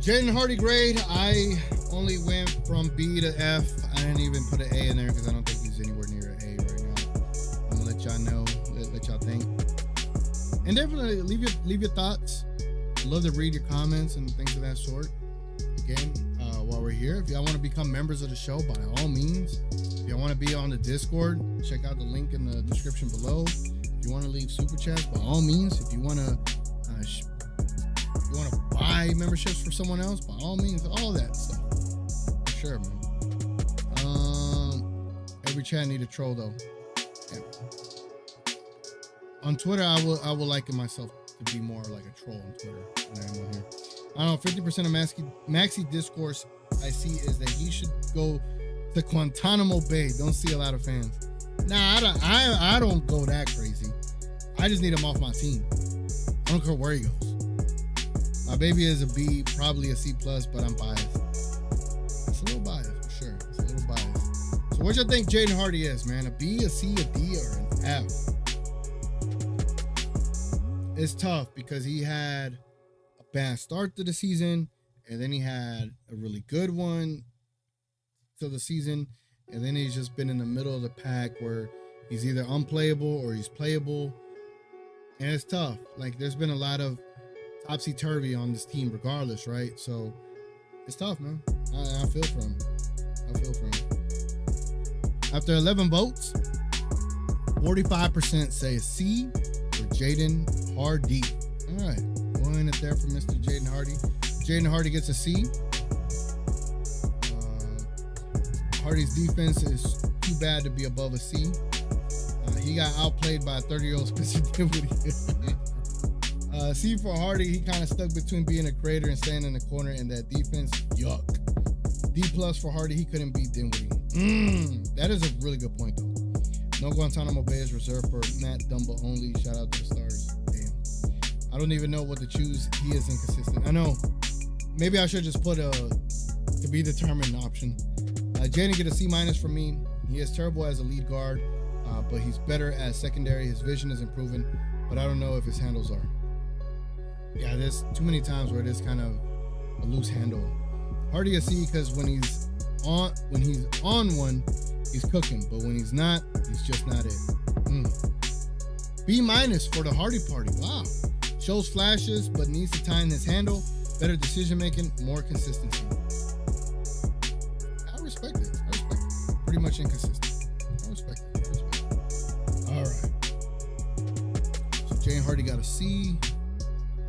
Jaden Hardy grade, I only went from B to F. I didn't even put an A in there because I don't think he's anywhere near an A right now. I'm gonna let y'all know, let y'all think, and definitely leave your thoughts. I'd love to read your comments and things of that sort. Again, while we're here, if y'all want to become members of the show, by all means. If y'all want to be on the Discord, check out the link in the description below. If you want to leave super chats, by all means. If you want to buy memberships for someone else, by all means, all that stuff. For sure, man. Every chat need a troll though. Yeah. On Twitter, I will liken myself to be more like a troll on Twitter than I am on here. I don't know, 50% of Maxi discourse I see is that he should go to Guantanamo Bay. Don't see a lot of fans. Nah, I don't go that crazy. I just need him off my team. I don't care where he goes. My baby is a B, probably a C+, but I'm biased. It's a little biased, for sure. It's a little biased. So what y'all think Jaden Hardy is, man? A B, a C, a D, or an F? It's tough because he had a bad start to the season, and then he had a really good one to the season, and then he's just been in the middle of the pack where he's either unplayable or he's playable, and it's tough. Like, there's been a lot of topsy-turvy on this team regardless, right? So it's tough, man. I feel for him. After 11 votes, 45% say C for Jaden Hardy. All right, going it there for Mr. Jaden Hardy. Jaden Hardy gets a C. Hardy's defense is too bad to be above a C. He got outplayed by a 30-year-old Spencer Dinwiddie. C for Hardy, he kind of stuck between being a creator and staying in the corner, and that defense, yuck. D+ for Hardy, he couldn't beat Dinwiddie. That is a really good point, though. No Guantanamo Bay is reserved for Matt Dumba only. Shout out to the stars. Damn. I don't even know what to choose. He is inconsistent. I know. Maybe I should just put a to be determined option. Jaden get a C- for me. He is terrible as a lead guard, but he's better as secondary. His vision is improving, but I don't know if his handles are. Yeah, there's too many times where it is kind of a loose handle. Hardy a C because when he's on one, he's cooking, but when he's not, he's just not it. B- for the Hardy party. Wow. Shows flashes, but needs to tighten his handle. Better decision making, more consistency. I respect it. Pretty much inconsistent. I respect it. All right. So Jaden Hardy got a C.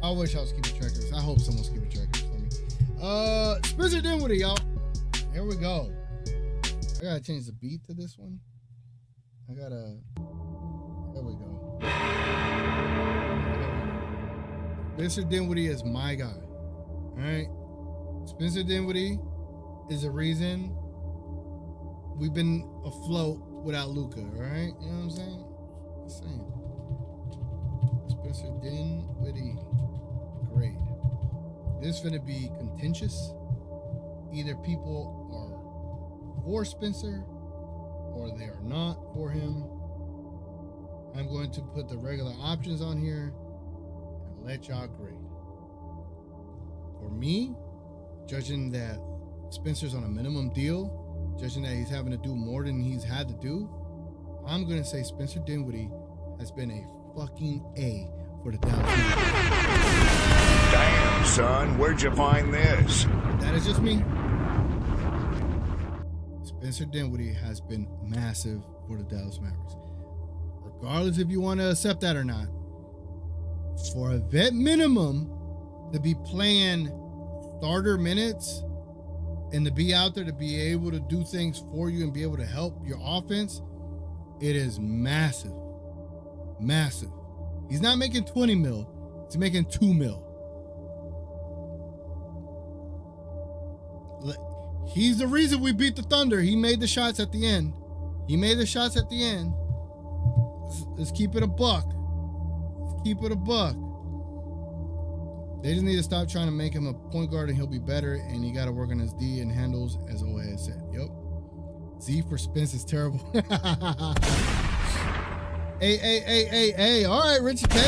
I wish I was keeping track of this. I hope someone's keeping track of this for me. Spencer Dinwiddie, y'all. Here we go. I gotta change the beat to this one. There we go. Spencer Dinwiddie is my guy. All right. Spencer Dinwiddie is the reason we've been afloat without Luka. All right. You know what I'm saying? Just saying. Spencer Dinwiddie. Grade. This is going to be contentious. Either people are for Spencer or they are not for him. I'm going to put the regular options on here and let y'all grade. For me, judging that Spencer's on a minimum deal, judging that he's having to do more than he's had to do, I'm going to say Spencer Dinwiddie has been a fucking A for the Dallas Mavericks. Damn, son, where'd you find this? That is just me. Spencer Dinwiddie has been massive for the Dallas Mavericks. Regardless if you want to accept that or not, for a vet minimum to be playing starter minutes and to be out there to be able to do things for you and be able to help your offense, it is massive. Massive. He's not making 20 mil. He's making 2 mil. He's the reason we beat the Thunder. He made the shots at the end. Let's keep it a buck. They just need to stop trying to make him a point guard and he'll be better, and he got to work on his D and handles, as O had said. Yep. Z for Spence is terrible. Hey. All right, Richie K.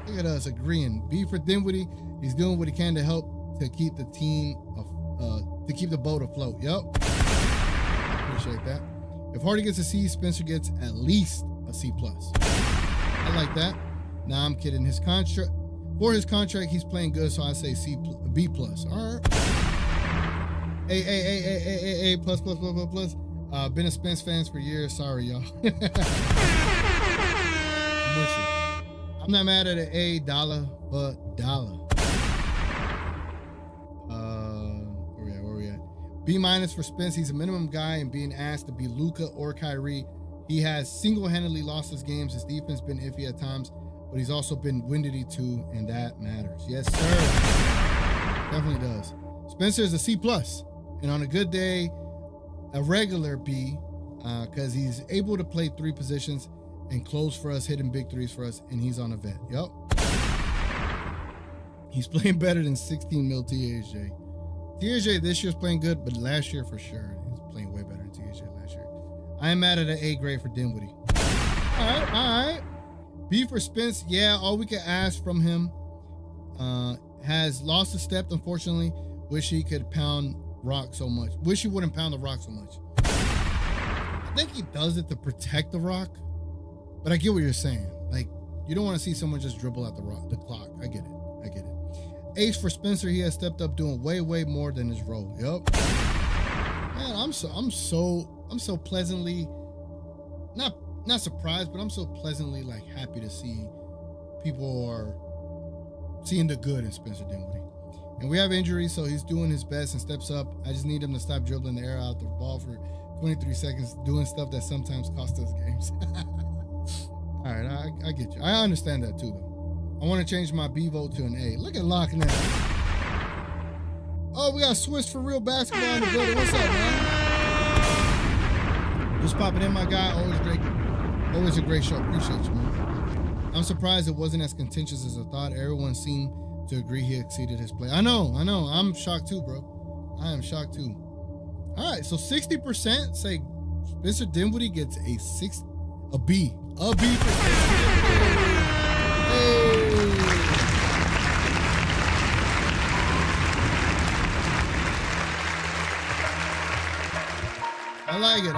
Look at us agreeing. B for Dinwiddie. He's doing what he can to help to keep the team to keep the boat afloat. Yep. Appreciate that. If Hardy gets a C, Spencer gets at least a C+. I like that. Nah, I'm kidding. For his contract, he's playing good, so I say B+. All right. A plus. Been a Spence fans for years. Sorry, y'all. I'm with you. I'm not mad at an A $, but $. Where we at? B- for Spence. He's a minimum guy, and being asked to be Luka or Kyrie, he has single-handedly lost his games. His defense been iffy at times, but he's also been windedy too, and that matters. Yes, sir. Definitely does. Spencer is a C+, and on a good day, a regular B, because he's able to play 3 positions and close for us, hitting big threes for us, and he's on a vet. Yep. He's playing better than 16 mil THJ. THJ this year's playing good, but last year for sure, he's playing way better than THJ last year. I am mad at an A grade for Dinwiddie. All right. B for Spence. Yeah, all we can ask from him. Has lost a step, unfortunately. Wish he could pound rock so much. Wish he wouldn't pound the rock so much. I think he does it to protect the rock, but I get what you're saying. Like, you don't want to see someone just dribble at the clock. I get it. Ace for Spencer. He has stepped up, doing way more than his role. Yep. Man, I'm so pleasantly not surprised, but I'm so pleasantly like happy to see people are seeing the good in Spencer Dinwiddie. And we have injuries, so he's doing his best and steps up. I just need him to stop dribbling the air out the ball for 23 seconds, doing stuff that sometimes costs us games. All right, I get you. I understand that too, though. I want to change my B vote to an A. Look at locking that. Oh, we got Swiss for real basketball in the building. What's up, man? Just popping in, my guy. Always great. Always a great show. Appreciate you, man. I'm surprised it wasn't as contentious as I thought. Everyone seemed to agree he exceeded his play. I know. I'm shocked too, bro. I am shocked too. All right, so 60% say Spencer Dinwiddie gets a B. A B for Spencer. Hey. I like it.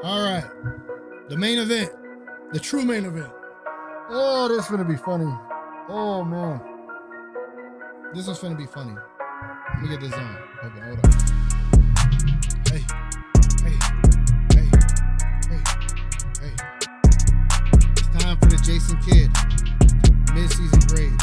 All right. The main event. The true main event. Oh, this is going to be funny. Oh, man. This is going to be funny. Let me get this on. Hold on. Hey. It's time for the Jason Kidd midseason grade.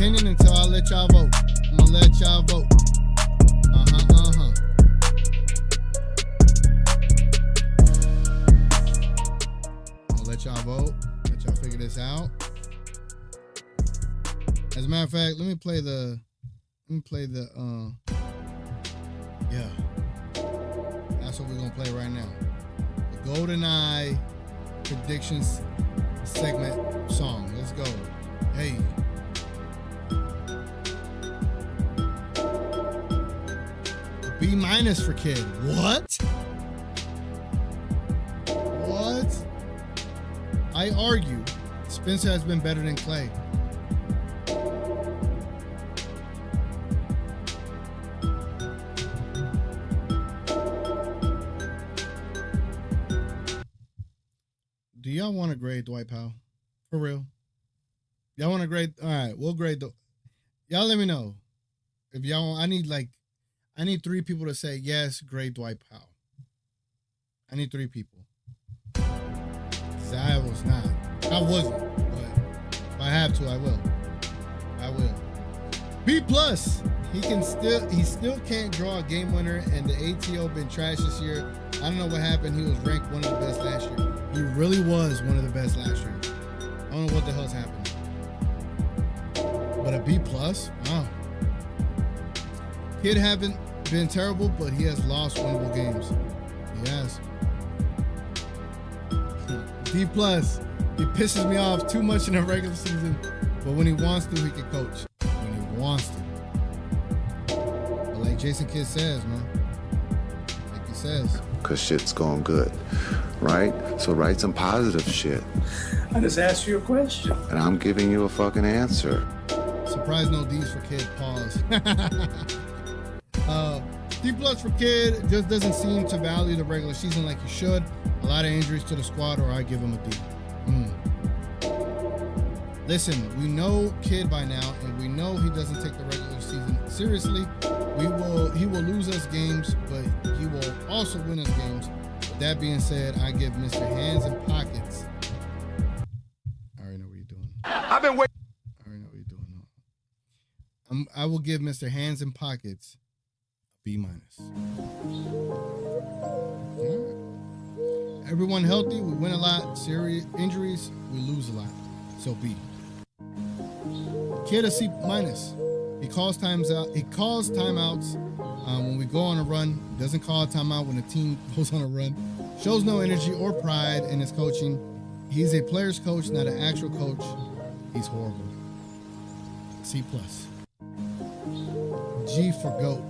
Until I let y'all vote. I'm gonna let y'all vote. I'm gonna let y'all vote. Let y'all figure this out. As a matter of fact, let me play the yeah. That's what we're gonna play right now. The GoldenEye predictions segment song. Let's go. Hey. B- for Kid. What? I argue Spencer has been better than Clay. Do y'all want to grade Dwight Powell? For real? Y'all want to grade? All right, we'll grade y'all let me know. If y'all want, I need 3 people to say, yes, grade Dwight Powell. I need 3 people. I wasn't, but if I have to, I will. B+. He still can't draw a game winner, and the ATO been trash this year. I don't know what happened. He was ranked one of the best last year. He really was one of the best last year. I don't know what the hell's happened. But a B+? Wow. been terrible, but he has lost winnable games. He has. D+. He pisses me off too much in the regular season, but when he wants to, he can coach. When he wants to. But like Jason Kidd says, man. Like he says. Because shit's going good, right? So write some positive shit. I just asked you a question. And I'm giving you a fucking answer. Surprise no D's for Kidd. Pause. D+ for Kidd just doesn't seem to value the regular season like he should. A lot of injuries to the squad, or I give him a D. Listen, we know Kidd by now, and we know he doesn't take the regular season seriously. He will lose us games, but he will also win us games. With that being said, I give Mr. Hands and Pockets. I already know what you're doing. I've been waiting. I already know what you're doing. No. I will give Mr. Hands and Pockets a B-. Right. Everyone healthy, we win a lot. Serious injuries, we lose a lot. So B. Kidd a C-. He calls timeouts. He calls timeouts when we go on a run. He doesn't call a timeout when the team goes on a run. Shows no energy or pride in his coaching. He's a player's coach, not an actual coach. He's horrible. C+. G for GOAT.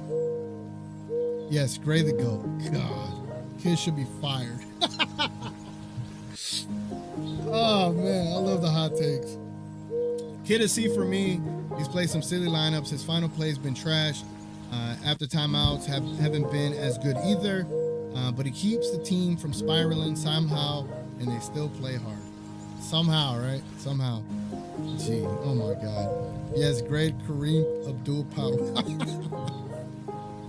Yes, Gray the GOAT. God, Kidd should be fired. Oh man, I love the hot takes. Kidd a C for me. He's played some silly lineups. His final play's been trash. After timeouts haven't been as good either. But he keeps the team from spiraling somehow, and they still play hard. Somehow, right? Somehow. Gee, oh my God. Yes, great Kareem Abdul-Jabbar.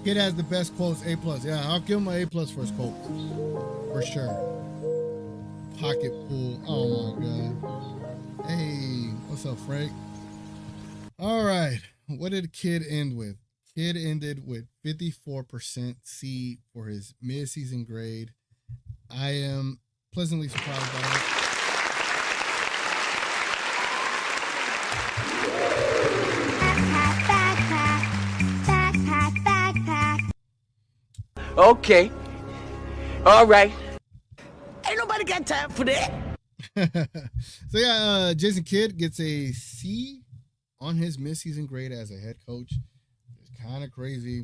Kidd has the best quotes, A+. Yeah, I'll give him an A+ for his quotes. For sure. Pocket pool. Oh my God. Hey, what's up, Frank? All right. What did Kidd end with? Kidd ended with 54% C for his mid-season grade. I am pleasantly surprised by that. Okay. All right. Ain't nobody got time for that. So yeah, Jason Kidd gets a C on his mid-season grade as a head coach. It's kind of crazy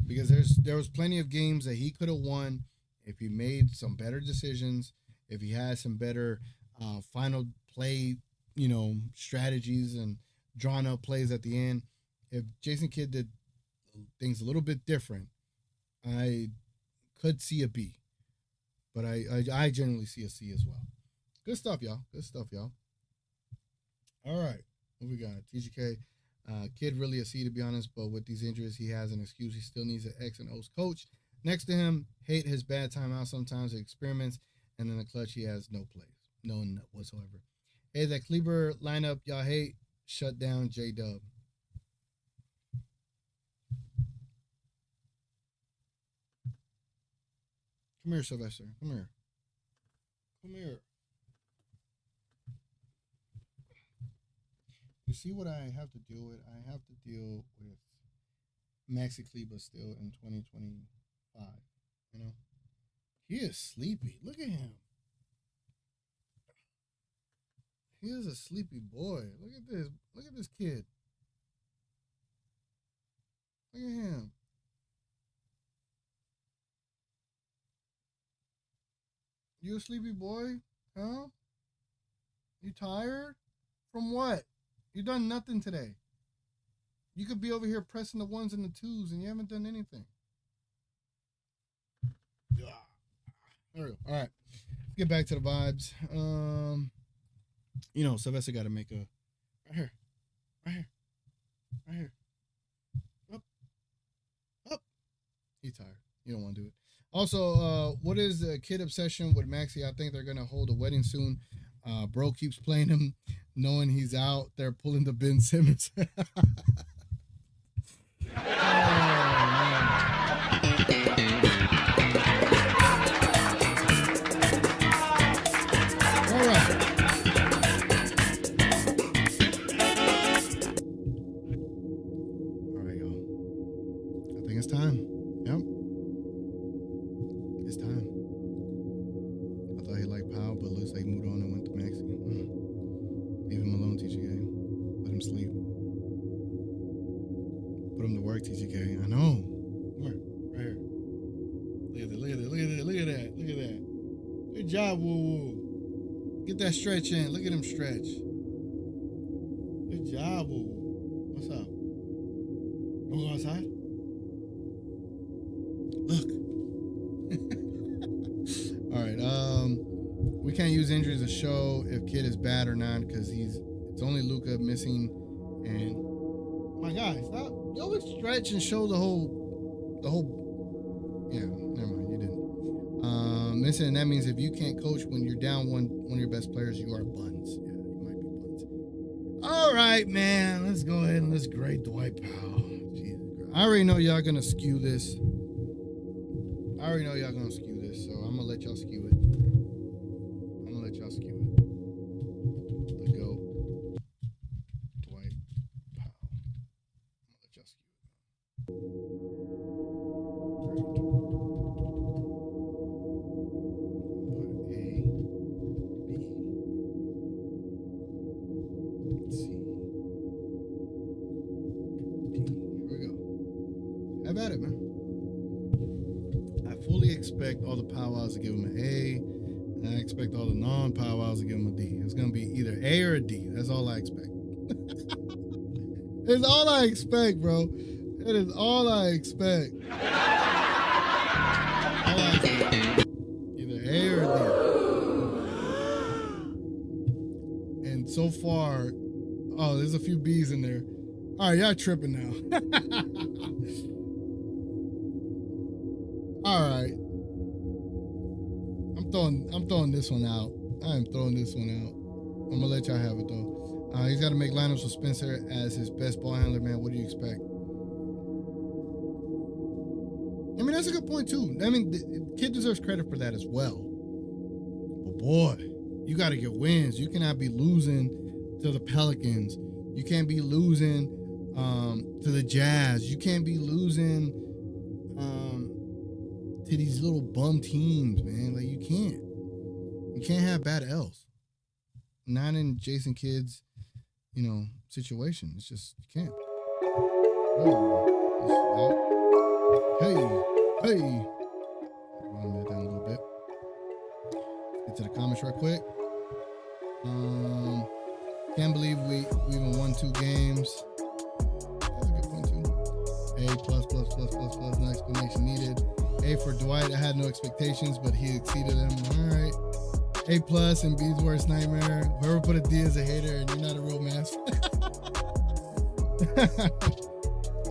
because there was plenty of games that he could have won if he made some better decisions, if he had some better final play, strategies and drawn up plays at the end. If Jason Kidd did things a little bit different, I could see a B, but I generally see a C as well. Good stuff, y'all. Good stuff, y'all. All right. What we got? TGK. Kidd really a C, to be honest, but with these injuries, he has an excuse. He still needs an X and O's coach. Next to him, hate his bad timeout sometimes, experiments, and in the clutch, he has no plays. None whatsoever. Hey, that Kleber lineup y'all hate, shut down J-Dub. Come here, Sylvester. Come here. Come here. You see what I have to deal with? I have to deal with Maxi Kleber still in 2025. He is sleepy. Look at him. He is a sleepy boy. Look at this. Look at this kid. Look at him. You a sleepy boy? Huh? You tired? From what? You done nothing today. You could be over here pressing the ones and the twos and you haven't done anything. Yeah. There we go. All right. Let's get back to the vibes. Sylvester got to make a right here. Right here. Right here. Up. Up. He's tired. You don't want to do it. Also, what is the Kidd obsession with Maxi? I think they're going to hold a wedding soon. Bro keeps playing him, knowing he's out there pulling the Ben Simmons. Oh, man. All right. All right, y'all. I think it's time. Good job, Woo Woo. Get that stretch in. Look at him stretch. Good job, Woo Woo. What's up? Wanna go outside? Look. All right. We can't use injuries to show if kid is bad or not because it's only Luka missing. And my guy, stop. You always stretch and show the whole. Yeah, never mind. You didn't. Missing, and that means if you can't coach when you're down one of your best players, you are buns. Yeah, you might be buns. All right, man. Let's go ahead and let's grade Dwight Powell. Jesus Christ. I already know y'all gonna skew this. So I'm gonna let y'all skew it. Let's go. Dwight Powell. I'm gonna let y'all skew it. Have at it, man. I fully expect all the powwows to give him an A, and I expect all the non-powwows to give him a D. It's going to be either A or a D. That's all I expect. It's all I expect, bro. It is all I expect. Either A or a D. And so far, oh, there's a few B's in there. All right, y'all tripping now. All right. I'm throwing this one out. I am throwing this one out. I'm gonna let y'all have it though. He's got to make lineups with Spencer as his best ball handler, man. What do you expect? I mean, that's a good point too. I mean, the kid deserves credit for that as well. But boy, you got to get wins. You cannot be losing to the Pelicans. You can't be losing to the Jazz. You can't be losing to these little bum teams, man. Like, you can't. You can't have bad L's. Not in Jason Kidd's, situation. It's just, you can't. Hey. Run that down a little bit. Get to the comments right quick. Can't believe we even won 2 games. That's a good point too. A plus, no explanation needed. A for Dwight, I had no expectations, but he exceeded them. All right. A plus and B's worst nightmare. Whoever put a D as a hater and you're not a real master.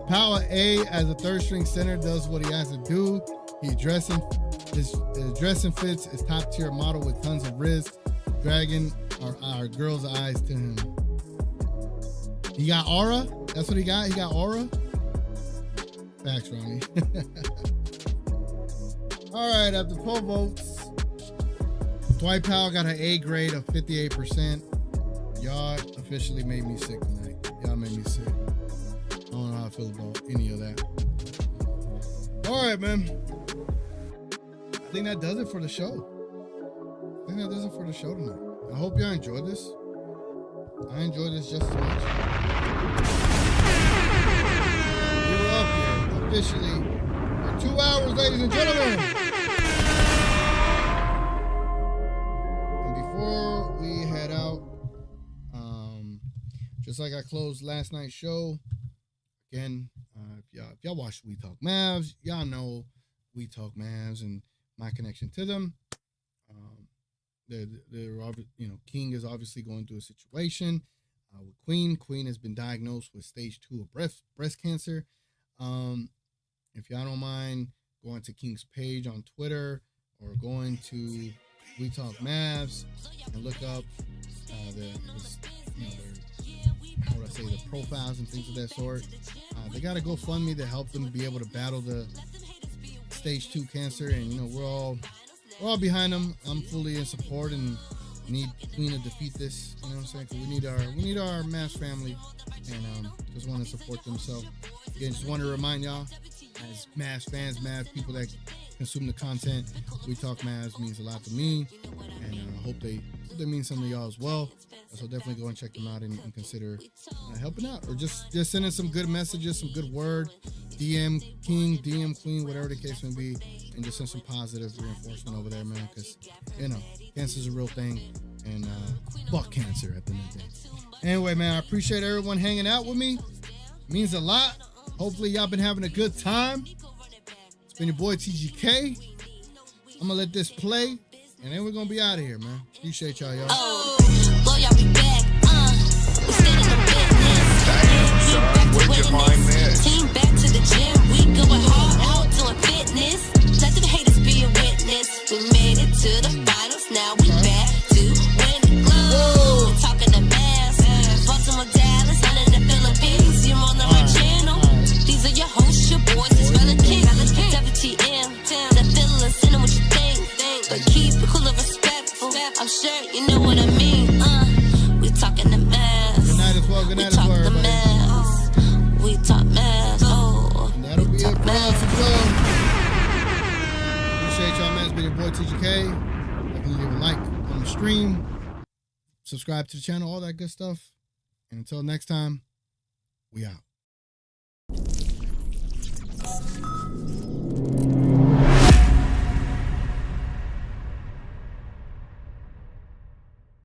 Power A as a third string center does what he has to do. His dressing fits is top tier model with tons of wrist, dragging our girls' eyes to him. He got aura. That's what he got. He got aura. Facts, Ronnie. All right, after 12 votes, Dwight Powell got an A grade of 58%. Y'all officially made me sick tonight. Y'all made me sick. I don't know how I feel about any of that. All right, man. I think that does it for the show. Tonight. I hope y'all enjoyed this. I enjoyed this just as much. We were up here officially for 2 hours, ladies and gentlemen. And before we head out, just like I closed last night's show, again, if y'all watch We Talk Mavs, y'all know We Talk Mavs and my connection to them. King is obviously going through a situation with Queen. Queen has been diagnosed with stage 2 of breast cancer. If y'all don't mind going to King's page on Twitter or going to We Talk Mavs and look up the profiles and things of that sort. They got to GoFundMe to help them be able to battle the stage 2 cancer, and we're all behind them. I'm fully in support and need Queen to defeat this. You know what I'm saying? 'Cause we need our Mavs family, and just want to support them. So again, just want to remind y'all, as Mavs fans, Mavs people that consume the content, We Talk Mavs means a lot to me, and I hope they mean something to y'all as well. So definitely go and check them out and consider helping out, or just sending some good messages, some good word. DM King, DM Queen, whatever the case may be. and just send some positive reinforcement over there, man, because, you know, cancer is a real thing, and fuck cancer at the end of the day. Anyway, man, I appreciate everyone hanging out with me. It means a lot. Hopefully y'all been having a good time. It's been your boy TGK. I'm gonna let this play, and then we're gonna be out of here, man. Appreciate y'all, y'all. Oh, well, y'all be back. We standing on business. Damn, son, where'd you find this? Team back to the gym. We going hard out doing fitness. Let the haters be a witness. We made it to the finals. Now we back to win the globe. Talking to Mavs, Baltimore, Dallas, under the Philippines. You're on our channel. These are your hosts, your boys, it's King. WTM, the feeling, send them what you think. But keep it cool and respectful. I'm sure you know what I mean. We talking to Mavs. Good night as well. Good night as well, everybody. We talk Mavs. Oh, And that'll be it for us as well. Appreciate y'all, man. It's been your boy TGK. Definitely leave a like on the stream. Subscribe to the channel, all that good stuff. And until next time, we out.